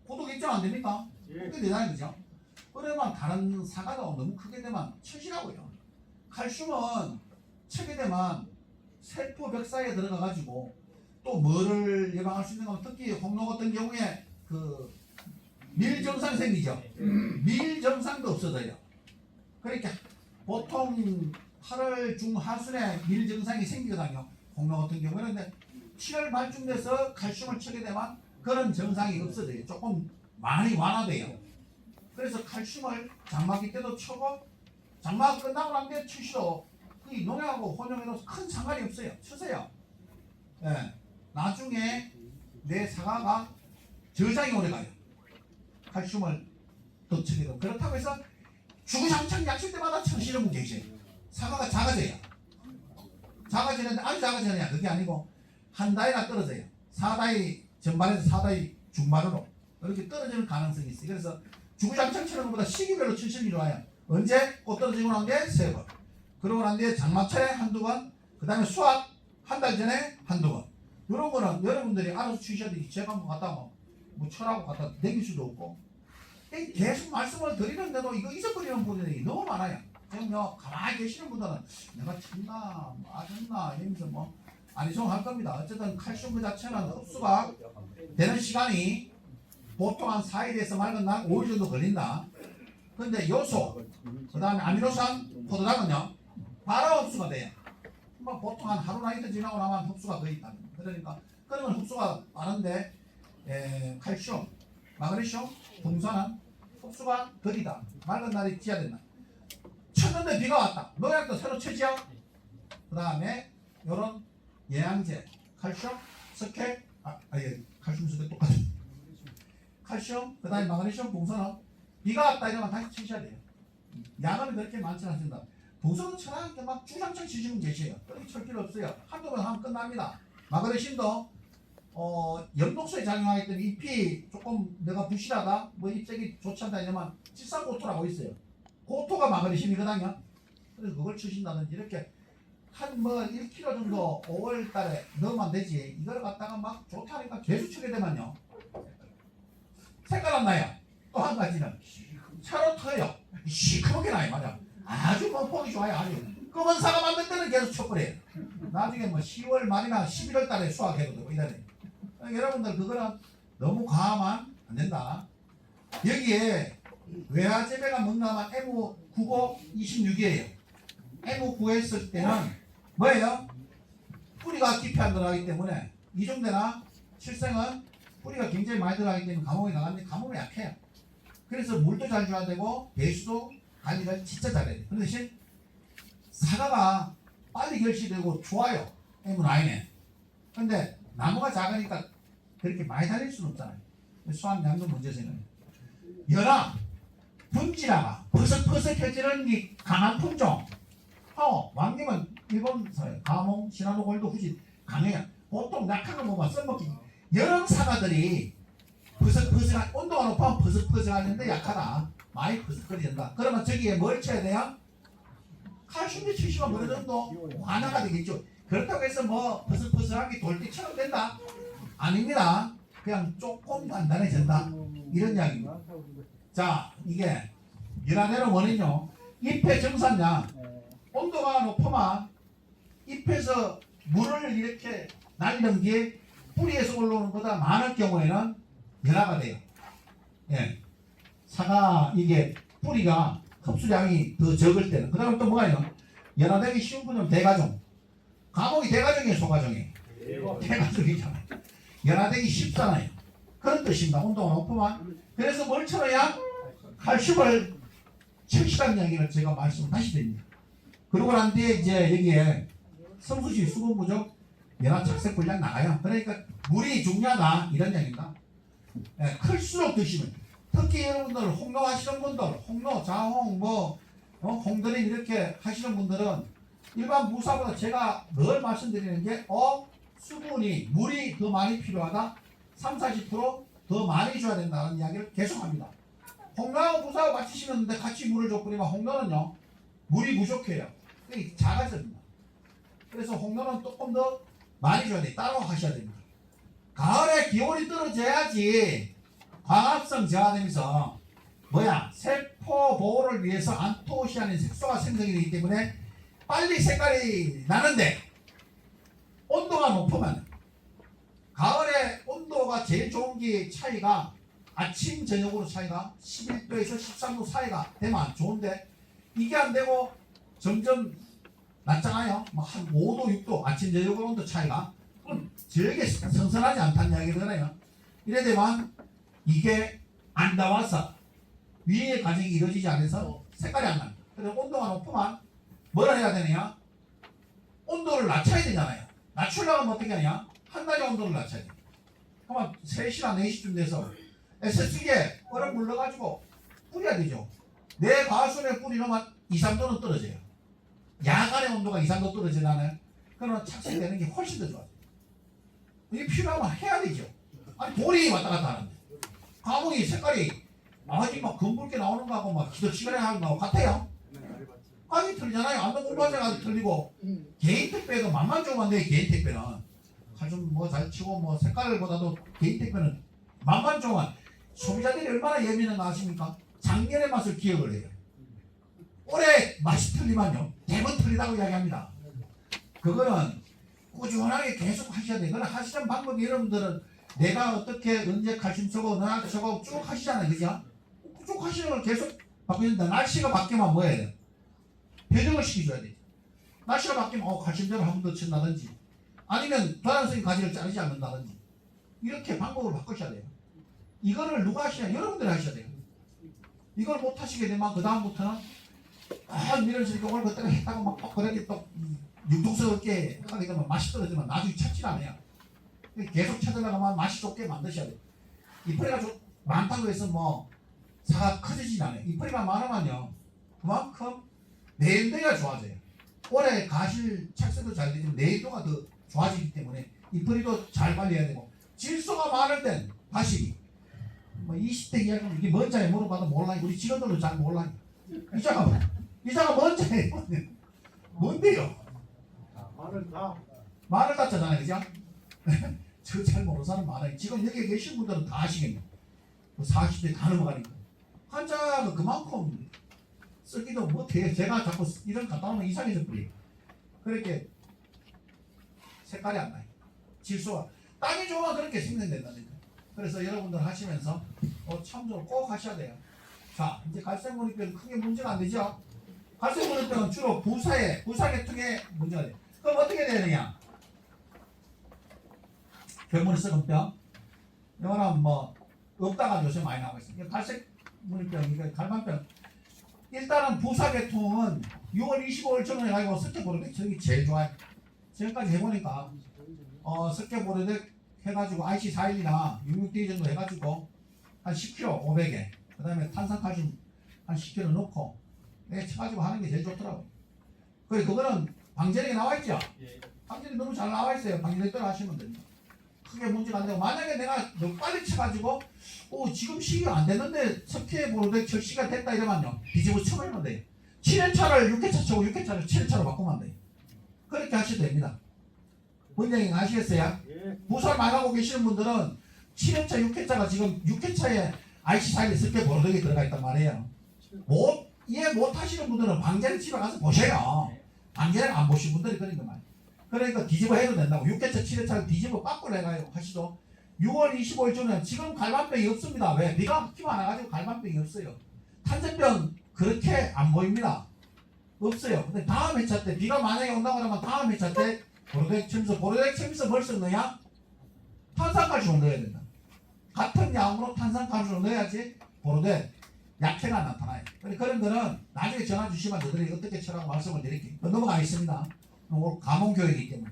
고독 입장 안 됩니까? 예. 그렇게 되잖아요, 그죠? 그러면 다른 사과도 너무 크게 되면 쳐시라고요. 칼슘은 치게 되면 세포 벽 사이에 들어가가지고 또 뭐를 예방할 수 있는 건 특히 홍로 같은 경우에 그 밀정상 생기죠. 밀정상도 없어져요. 그러니까 보통 8월 중하순에 밀정상이 생기거든요. 홍로 같은 경우에는. 근데 7월 말쯤 돼서 칼슘을 치게 되면 그런 정상이 없어져요. 조금 많이 완화돼요. 그래서 칼슘을 장마기 때도 쳐고 장마가 끝나고 난 뒤에 치시도 이 농약하고 혼용해도 큰 상관이 없어요. 치세요. 예. 나중에 내 사과가 저장이 오래가요. 칼슘을 더 치게 되고. 그렇다고 해서 주구장창 약칠 때마다 쳐시는 분 계세요. 사과가 작아져요. 작아지는데 아주 작아지느냐 그게 아니고 한 다이나 떨어져요. 4다이 전반에서 4다이 중반으로 이렇게 떨어지는 가능성이 있어요. 그래서 주구장창 치는 것보다 시기별로 치시는 게 좋아요. 언제 꽃 떨어지고 난 뒤에 3번, 그러고 난 뒤에 장마철에 한두 번, 그 다음에 수확 한 달 전에 한두 번. 이런 거는 여러분들이 알아서 치셔야 되지. 제가 한번 갖다 뭐 철하고 갖다 내길 수도 없고. 계속 말씀을 드리는데도 이거 잊어버리는 분들이 너무 많아요. 지금요 가만히 계시는 분들은 내가 쳤나 맞았나 이러면서 뭐 아니송할 겁니다. 어쨌든 칼슘 그 자체는 흡수가 되는 시간이 보통 한 4일에서 맑은 날 5일 정도 걸린다. 근데 요소, 그 다음에 아미노산, 포도당은요 바로 흡수가 돼요. 뭐 보통 한 하루나 이틀 지나고 나면 흡수가 거의 있다. 그러니까 그러면 흡수가 빠른데 칼슘, 마그네슘, 붕산은 흡수가 더디다. 맑은 날이 지어야 된다. 쳤는데 비가 왔다. 농약도 새로 쳐지요. 그 다음에 요런 영양제, 칼슘, 석회, 칼슘 석회 똑같아. 칼슘, 그 다음에 마그네슘, 붕산은 비가 왔다 이러면 다시 치셔야 돼요. 양은 그렇게 많지 않습니다. 붕산은 천하게 막 주장창 치시면 계셔요. 그렇게 칠 필요 없어요. 한두 번 하면 끝납니다. 마그네슘도 엽독소에 작용하기 때문에 잎이 조금 내가 부실하다, 뭐 잎색이 좋지 않다 이러면 칠산고토라고 있어요. 고토가 마그네슘이거든요. 그래서 그걸 치신다든지 이렇게 한 뭐 1kg 정도 5월 달에 넣으면 되지. 이걸 갖다가 막 좋다니까 계속 치게 되면요. 색깔 안 나요. 또 한 가지는 차로 터요. 시커멓게 나요. 맞아. 아주 뭐 보기 좋아요. 아주. 검은 사과 만들 때는 계속 쳐버려요. 나중에 뭐 10월 말이나 11월 달에 수확해도 되고 이러네. 여러분들 그거는 너무 과하면 안 된다. 여기에 외화재배가 뭔가만 M95 26이에요. M9 했을 때는 뭐예요? 뿌리가 깊이 안 들어가기 때문에 이중대나 칠생은 뿌리가 굉장히 많이 들어가기 때문에 감옥에 나가는데 감옥이 약해요. 그래서 물도 잘 줘야 되고 배수도 관리를 진짜 잘해야 돼요. 그런데 대신 사과가 빨리 결실되고 좋아요. M9에. 근데 나무가 작으니까 그렇게 많이 달릴 수는 없잖아요. 수확량도 문제 생겨요. 연화, 분지라가 퍼석퍼석해지는 이 강한 품종. 왕님은 일본서예요. 가몽, 시나노, 골드, 후지 강해요. 보통 약한 거 보면 써먹기. 여름 사과들이 퍼석퍼석한 온도가 높으면 퍼석퍼석하는데 약하다. 많이 퍼석거린다. 그러면 저기에 뭘 쳐야 돼요? 칼슘도 70만 어느 정도 완화가 되겠죠. 그렇다고 해서 뭐 퍼슬퍼슬하게 돌기처럼 된다? 아닙니다. 그냥 조금 단단해진다. 이런 이야기입니다. 자, 이게 연화되는 원인요. 잎의 정산량, 온도가 높으면 잎에서 물을 이렇게 날리는 게 뿌리에서 올라오는 것보다 많을 경우에는 연화가 돼요. 예. 사과 이게 뿌리가 흡수량이 더 적을 때는. 그 다음에 또 뭐가 있나? 연화되기 쉬운 분은 대가종. 감옥이 대가종이에요, 소가종이에요? 대가종이잖아요. 연화되기 쉽잖아요. 그런 뜻입니다. 온도가 높으면. 그래서 뭘 쳐야 칼슘을 채취한 이야기를 제가 말씀을 다시 드립니다. 그러고 난 뒤에 이제 여기에 성수시 수분 부족 연화 착색 분량 나가요. 그러니까 물이 중요하다 이런 이야기입니다. 예, 클수록 드시면 특히 여러분들 홍로 하시는 분들, 홍로, 자홍, 홍드림 이렇게 하시는 분들은 일반 무사보다 제가 늘 말씀드리는 게 수분이 물이 더 많이 필요하다. 30-40% 더 많이 줘야 된다는 이야기를 계속합니다. 홍로하고 무사하고 같이 심었는데 같이 물을 줘버리면 홍로는요 물이 부족해요. 그게 작아집니다. 그래서 홍로는 조금 더 많이 줘야 돼. 따로 하셔야 됩니다. 가을에 기온이 떨어져야지 광합성 저하되면서 세포 보호를 위해서 안토시아닌 색소가 생성이 되기 때문에 빨리 색깔이 나는데 온도가 높으면 가을에 온도가 제일 좋은 게 차이가 아침 저녁으로 차이가 11도에서 13도 사이가 되면 좋은데 이게 안 되고 점점 낮잖아요. 한 5도 6도 아침 저녁 온도 차이가 그럼 저게 선선하지 않다는 이야기잖아요. 이래 되면 이게 안 나와서 위의 과정이 이루어지지 않아서 색깔이 안 납니다. 그래서 온도가 높으면 뭐라 해야 되느냐? 온도를 낮춰야 되잖아요. 낮추려면 어떻게 하냐? 한 가지 온도를 낮춰야 돼. 그러면 3시나 4시쯤 돼서 SS기에 얼음 물러가지고 뿌려야 되죠. 내 과수원에 뿌리면 2-3도는 떨어져요. 야간의 온도가 2-3도 떨어지잖아요. 그러면 착색되는 게 훨씬 더 좋아요. 이게 필요하면 해야 되죠. 아니 돌이 왔다 갔다 하는데 감옥이 색깔이 막 검붉게 나오는 거하고 막 기도치간에 하는 거하고 같아요. 아니 틀리잖아요. 안동 공부하자가 틀리고 개인 택배도 만만 주면 안 돼. 개인 택배는 좀 잘 치고 색깔보다도 개인 택배는 만만 주면 소비자들이 얼마나 예민한가 아십니까? 작년의 맛을 기억을 해요. 올해 맛이 틀리면요 대번 틀리다고 이야기합니다. 그거는 꾸준하게 계속 하셔야 돼요. 그건 하시는 방법이 여러분들은 내가 어떻게 언제 칼슘 저거 너나 저거 쭉 하시잖아요. 그죠? 쭉 하시는 걸 계속 바꾸는데 날씨가 바뀌면 뭐 해야 돼요? 변형을 시켜줘야 돼요. 날씨가 바뀌면 칼슘제를 한 번 더 친다든지 아니면 도란성이 가지를 자르지 않는다든지 이렇게 방법을 바꾸셔야 돼요. 이거를 누가 하시냐? 여러분들이 하셔야 돼요. 이걸 못 하시게 되면 그 다음부터는 밀어서 오늘 그때가 했다고 막 그렇게 또 융통스럽게 하게 되면 맛이 떨어지면 나중에 찾질 않아요. 계속 찾아나가면 맛이 좋게 만드셔야 돼요. 이파리가 많다고 해서 사가 커지진 않아요. 이파리가 많으면요 그만큼 내인도가 좋아져요. 올해 가실 착색도 잘 되지만 내인도가 더 좋아지기 때문에 이파리도 잘 관리해야 되고 질소가 많을 땐 다시 20대 이야기는 이게 뭔 자에 물어봐도 몰라요. 우리 직원들도 잘 몰라요. 이자가 뭔 자예요? 뭔데요? 말을 갖잖아요. 그죠? 저 잘 모르는 사람 많아요. 지금 여기 계신 분들은 다 아시겠네요. 40대 다 넘어가니까. 한자가 그만큼 쓰기도 못해요. 제가 자꾸 이런 갖다 놓으면 이상해져 버려요. 그렇게 색깔이 안 나요. 질소가. 땅이 좋으면 그렇게 생성된다니까. 그래서 여러분들 하시면서 참조를 꼭 하셔야 돼요. 자, 이제 갈색무늬병은 크게 문제가 안 되죠? 갈색무늬병은 주로 부사계통에 문제가 돼요. 그럼 어떻게 되느냐? 병문이 썩은병. 이거는 없다가 요새 많이 나오고 있어요. 갈색무늬병, 이거 갈망병. 일단은 부사계통은 6월 25일 전후에 가지고 석회보르덱 저기 제일 좋아요. 지금까지 해보니까 석회보르덱 해가지고 IC41이나 66D 정도 해가지고 한 10kg 500에 그 다음에 탄산칼슘 한 10kg 넣고 쳐가지고 하는 게 제일 좋더라고요. 그거는 방전에 나와있죠? 방전이 너무 잘 나와있어요. 방전에 따라 하시면 됩니다. 크게 문제가 안 되고 만약에 내가 너무 빨리 쳐가지고 지금 시기가 안 됐는데 석회보르덱 절시가 됐다 이러면요 뒤집어 쳐버리면 돼요. 7회차를 6회차 쳐고 6회차를 7회차로 바꾸면 돼요. 그렇게 하셔도 됩니다. 원장님 아시겠어요? 예. 부설 많이 하고 계시는 분들은 7회차, 6회차가 지금 6회차에 IC 사이에 습게 보로덕이 들어가 있단 말이에요. 이해 못 하시는 분들은 방제를 집에 가서 보세요. 방제를 안 보신 분들이 그러니까 말이에요. 그러니까 뒤집어 해도 된다고. 6회차, 7회차를 뒤집어 바꾸려 해가지고 하시죠. 6월 25일 전에 지금 갈반병이 없습니다. 왜? 비가 키면 안 와가지고 갈반병이 없어요. 탄저병 그렇게 안 보입니다. 없어요. 근데 다음 회차 때 비가 만약에 온다고 하면 다음 회차 때 보로덱 챔스 벌써 넣어야 탄산칼슘을 넣어야 된다. 같은 양으로 탄산칼슘을 넣어야지 보로덱 약해가 나타나요. 그런 거는 나중에 전화 주시면 저들이 어떻게 처라고 말씀을 드릴게요. 넘어가겠습니다. 오늘 가뭄교육이기 때문에.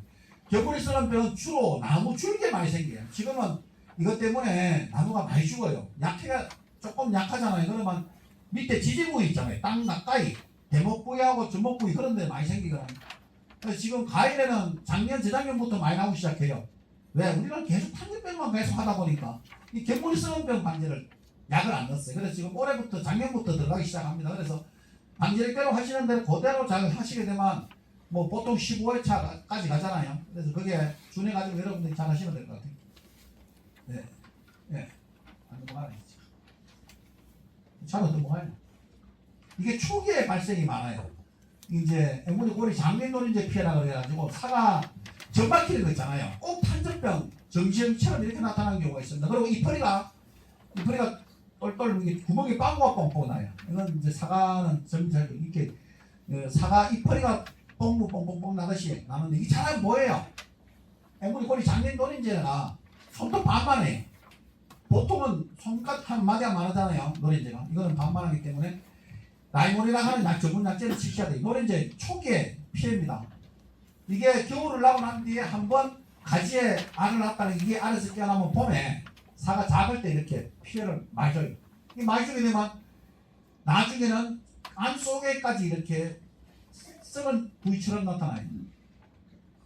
겨울에 쓰는 병은 주로 나무 줄기에 많이 생겨요. 지금은 이것 때문에 나무가 많이 죽어요. 약해가 조금 약하잖아요. 그러면 밑에 지지부위 있잖아요. 땅 가까이 대목부위하고 전목부위 그런 데 많이 생기거든요. 그래서 지금 가을에는 작년, 재작년부터 많이 나오기 시작해요. 왜? 우리는 계속 탄저병만 계속 하다 보니까 이 겨울에 쓰는 병 방제를 약을 안 넣었어요. 그래서 지금 올해부터 작년부터 들어가기 시작합니다. 그래서 방제를 대로 하시는 대로 그대로 잘 하시게 되면 뭐 보통 15회차까지 가잖아요. 그래서 그게 준해가지고 여러분들이 잘 하시면 될 것 같아요. 네. 네. 안 넘어가네. 잘 넘어가요. 이게 초기에 발생이 많아요. 이제 앵무새 고리 장면노린재 피해라 그래가지고 사과 점 박히는 거 있잖아요. 꼭 탄저병, 정지형처럼 이렇게 나타나는 경우가 있습니다. 그리고 이파리가 똘똘 이게 구멍이 빵꾸가 뻥뻥 나요. 이건 이제 사과는 점잘 이렇게 사과 이파리가 뻥뻥뻥뻥 나듯이 나는데 이게 차라리 뭐예요? 앵무새 고리 장면노린재가 손톱 반만 해요. 보통은 손끝 한 마디가 많잖아요. 노린재가. 이거는 반만 하기 때문에 라이몬이라 하는 전문 약제를 지켜야 돼요. 노린재 초기에 피해입니다. 이게 겨울을 나고 난 뒤에 한번 가지에 알을 낳았다는 이게 알에서 깨어나면 봄에 사과 작을 때 이렇게 피해를 많이 줘요. 이 많이 주게 되면 나중에는 안 속에까지 이렇게 썩은 부위처럼 나타나요.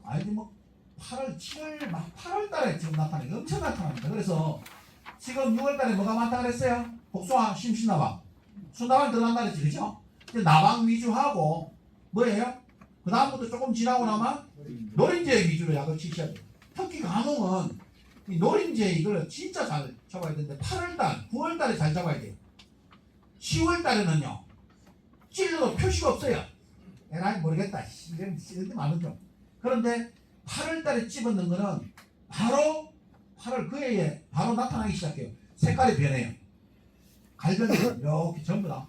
아니 뭐 8월, 7월, 막 8월 달에 지금 나타나요. 엄청 나타납니다. 그래서 지금 6월 달에 뭐가 많다 그랬어요? 복숭아, 심신나방. 순나방 들어간다 그랬지, 그죠? 나방 위주하고 뭐예요? 그 다음부터 조금 지나고 나면 노린재 위주로 약을 치셔야 돼요. 특히 가뭄은 이 노린재 이걸 진짜 잘 잡아야 되는데 8월달, 9월달에 잘 잡아야 돼요. 10월달에는요 찔러도 표시가 없어요. 에라이 모르겠다. 이런 게 많은데. 그런데 8월달에 집어넣은 거는 바로 8월 그 해에 바로 나타나기 시작해요. 색깔이 변해요. 갈변이 이렇게 전부 다.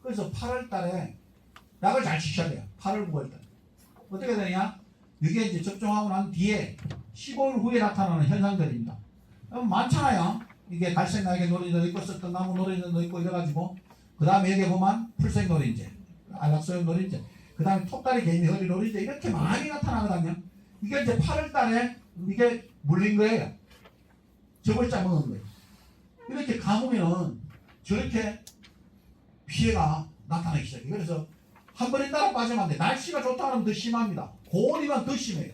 그래서 8월달에 약을 잘 치셔야 돼요. 8월, 9월달. 어떻게 되냐? 이게 이제 접종하고 난 뒤에 15일 후에 나타나는 현상들입니다. 많잖아요. 이게 갈색 날개 노린재도 있고 썩던 나무 노린재도 있고 이래가지고 그 다음에 여기 보면 풀색 노린재, 안락소형 노린재, 그 다음에 톱다리 개미 허리 노린재 이렇게 많이 나타나거든요. 이게 이제 8월달에 이게 물린 거예요. 저글자 먹은 거예요. 이렇게 가보면은 저렇게 피해가 나타나기 시작해요. 그래서 한 번에 따라 빠지면 안 돼. 날씨가 좋다 하면 더 심합니다. 고온이면 더 심해요.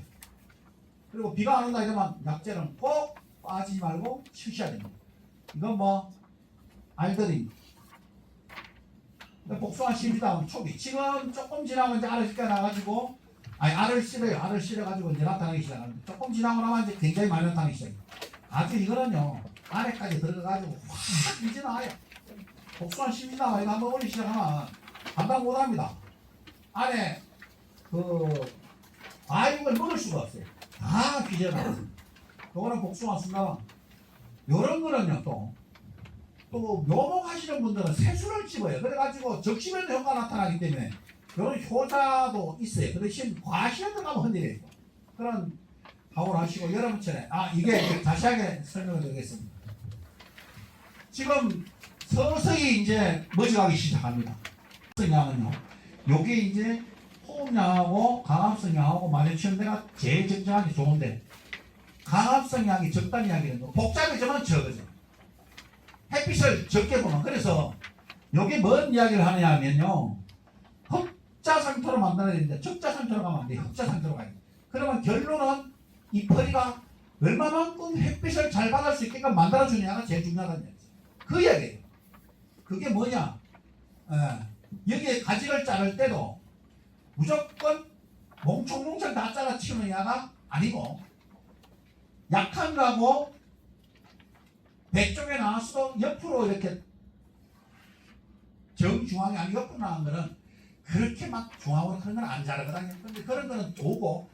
그리고 비가 안 온다 이러면 약재는 꼭 빠지지 말고 치우셔야 됩니다. 이건 뭐 알들입니다. 복숭아 심지다 초기. 지금 조금 지나면 이제 알을 깨나가지고 알을 실어요. 알을 실어가지고 이제 나타나기 시작합니다. 조금 지나고 나면 이제 굉장히 많이 나타나기 시작해요. 아주 이거는요 안에까지 들어가가지고 확 이제 나와요. 복숭아 심지다 이거 한번 올리기 시작하면 감당 못합니다. 안에 과육을 먹을 수가 없어요. 다 비져나왔어요. 요거는 복숭아 순나방. 요런 거는요 또 묘목하시는 분들은 새수를 집어요. 그래가지고 적시면 효과가 나타나기 때문에 요런 효자도 있어요. 그 대신 과실에 들어가면 흔들려요. 그런 각오를 하시고 여러분처럼 이게 자세하게 설명을 드리겠습니다. 지금 서서히 이제 머지가기 시작합니다. 양은요. 요게 이제 호흡량하고 강압성량하고 마련치료제가 제일 적정하기 좋은데 강압성량이 적다는 이야기는 복잡해지면 적어져. 햇빛을 적게 보면 그래서 요게 뭔 이야기를 하느냐면요. 흑자 상태로 만들어야 되는데 적자 상태로 가면 안 돼요. 흑자 상태로 가야 돼. 그러면 결론은 이 퍼리가 얼마만큼 햇빛을 잘 받을 수 있게끔 만들어주냐가 제일 중요하다는 얘기죠. 그 이야기예요. 그게 뭐냐? 여기에 가지를 자를 때도 무조건 몽청몽청 다 잘라 치우는 야가 아니고 약한 거하고 배 쪽에 나왔어도 옆으로 이렇게 정중앙이 아니고 옆으로 나온 거는 그렇게 막 중앙으로 크는 건 안 자르거든요. 근데 그런 거는 도고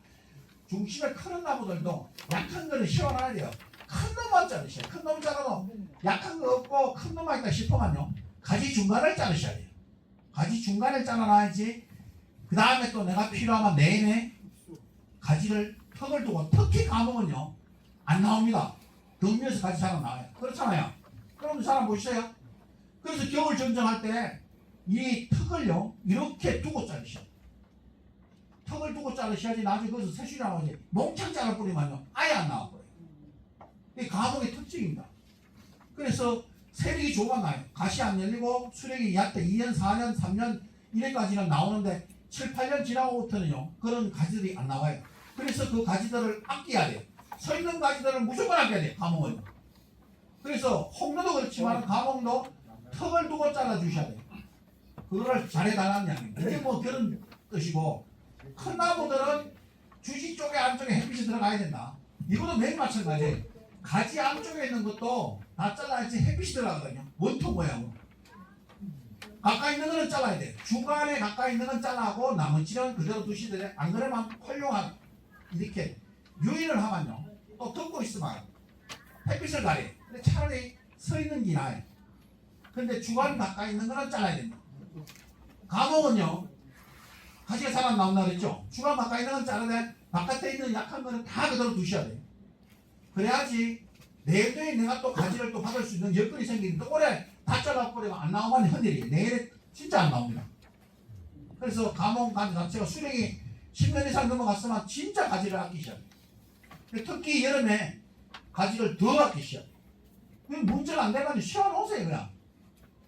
중심에 크는 나무들도 약한 거는 씌워놔야 돼요. 큰 놈만 자르셔야 돼요. 큰 놈 자르도 약한 거 없고 큰 놈만 있다 싶으면요. 가지 중간을 자르셔야 돼요. 가지 중간을 잘라놔야지 그 다음에 또 내가 필요하면 내내 가지를 턱을 두고 특히 감옥은요 안 나옵니다. 등 위에서 가지 잘 안 나와요. 그렇잖아요. 그럼 사람 보시세요. 그래서 겨울 정정할 때 이 턱을요 이렇게 두고 자르셔야 돼요. 턱을 두고 자르셔야지 나중에 거기서 새술이 나오지 몽창 잘라버리면요 아예 안 나와버려요. 이게 감옥의 특징입니다. 그래서 세력이 좁아나요. 가시 안 열리고 수력이 약 2년, 4년, 3년 이래까지는 나오는데 7, 8년 지나고부터는요 그런 가지들이 안 나와요. 그래서 그 가지들을 아껴야 돼요. 서 있는 가지들은 무조건 아껴야 돼요. 감옥은. 그래서 홍로도 그렇지만 감옥도 턱을 두고 잘라주셔야 돼요. 그거를 잘해달라는 이야기입니다. 이게 뭐 그런 뜻이고 큰 나무들은 주시 쪽에 안쪽에 햇빛이 들어가야 된다. 이것도 매일 마찬가지예요. 가지 안쪽에 있는 것도 다 잘라야지 햇빛이 들어가거든요. 원통 모양으로. 가까이 있는 거는 잘라야 돼요. 중간에 가까이 있는 건 잘라고 나머지는 그대로 두시더래. 안 그러면 훌륭한 이렇게 유인을 하면요. 또 덮고 있으면 햇빛을 가려요. 근데 차라리 서 있는 게 나아요. 근데 중간 가까이 있는 거는 잘라야 된다. 감옥은요. 가지가 잘 안 나온다 그랬죠. 중간 가까이 있는 건 자르되 바깥에 있는 약한 거는 다 그대로 두셔야 돼요. 그래야지 내일에 내가 또 가지를 또 받을 수 있는 여건이 생기는데 올해 다 잘라버리면 안 나오면 현일이에요. 내일에 진짜 안 나옵니다. 그래서 감옥 가지 자체가 수령이 10년 이상 넘어갔으면 진짜 가지를 아끼셔야 돼요. 특히 여름에 가지를 더 아끼셔야 돼요. 문제가 안 되면 씌워놓으세요. 그냥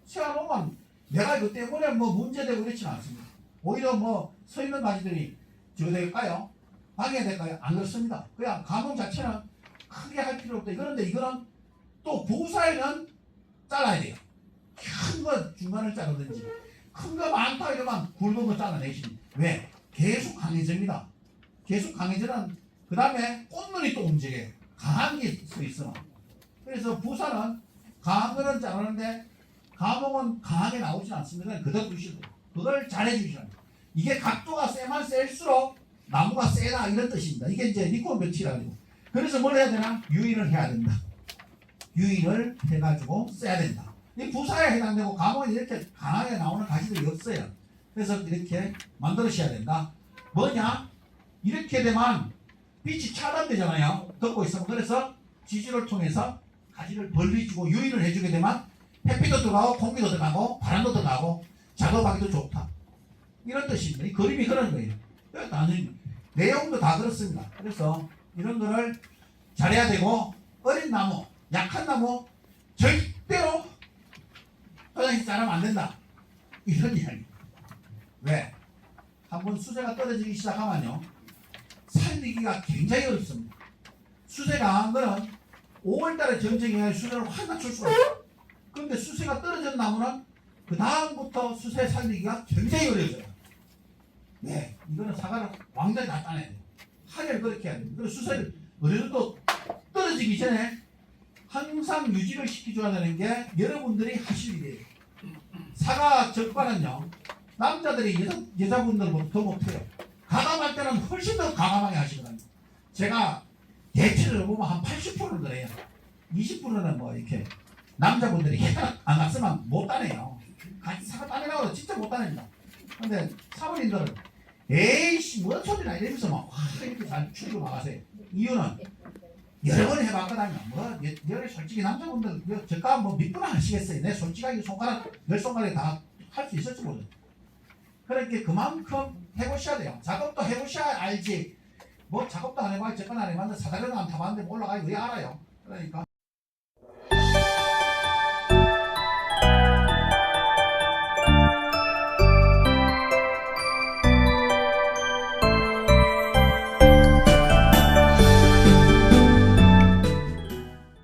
씌워놓으면 내가 이거 때문에 뭐 문제되고 그렇지는 않습니다. 오히려 뭐 서 있는 가지들이 저거 될까요? 방해될까요? 안 그렇습니다. 그냥 감옥 자체는 크게 할 필요 없다. 그런데 이거는 또 보사에는 잘라야 돼요. 큰 거 중간을 자르든지 큰 거 많다 이러면 굵은 거 잘라내시니 왜? 계속 강해집니다. 계속 강해지는 그 다음에 꽃눈이 또 움직여요. 강한 게 있으면. 그래서 부사는 강한 거는 자르는데 감옥은 강하게 나오진 않습니다. 그대로 두시고 그걸 잘해주셔야 돼요. 이게 각도가 세만 셀수록 나무가 세다 이런 뜻입니다. 이게 이제 니콘 벽치라고. 그래서 뭘 해야 되나? 유인을 해야 된다. 유인을 해가지고 써야 된다. 이 부사에 해당되고 감옥에 이렇게 강하게 나오는 가지들이 없어요. 그래서 이렇게 만들으셔야 된다. 뭐냐? 이렇게 되면 빛이 차단되잖아요. 덮고 있으면. 그래서 지지를 통해서 가지를 벌리주고 유인을 해주게 되면 햇빛도 들어가고 공기도 들어가고 바람도 들어가고 작업하기도 좋다. 이런 뜻입니다. 이 그림이 그런 거예요. 나는 내용도 다 그렇습니다. 그래서 이런 거를 잘해야 되고 어린 나무, 약한 나무 절대로 화장실 자르면 안 된다. 이런 이야기. 왜? 한번 수세가 떨어지기 시작하면요. 살리기가 굉장히 어렵습니다. 수세가 강한 거는 5월달에 전쟁에 수세를 확 낮출 수가 있어요. 그런데 수세가 떨어진 나무는 그 다음부터 수세 살리기가 굉장히 어려워져요. 네, 이거는 사과를 완전히 다 따내야 돼요. 하늘 그렇게 해야 돼요. 그래서 수세를 어느 정도 떨어지기 전에 항상 유지를 시켜줘야 되는 게 여러분들이 하실 일이에요. 사과 적과는요, 남자들이 여자분들보다 더 못해요. 가감할 때는 훨씬 더 가감하게 하시거든요. 제가 예치를 보면 한 80%는 그래요. 20%는 뭐 이렇게 남자분들이 안 갔으면 못 따내요. 같이 사과 따내라고 진짜 못 따냅니다. 근데 사모님들은 에이씨 뭔 소리나 이러면서 막 이렇게 잘 추리고 나가세요. 이유는 여러 번 해봤거든요. 뭐 여러 솔직히 남자분들 저가 뭐 몇 분 하시겠어요. 내 솔직하게 손가락 10손가락에 다 할 수 있을지 모르겠어요. 그러니까 그만큼 해보셔야 돼요. 작업도 해보셔야 알지. 뭐 작업도 안 해봐, 저건 안 해봤는데 사다리도 안 타봤는데 올라가기 왜 알아요. 그러니까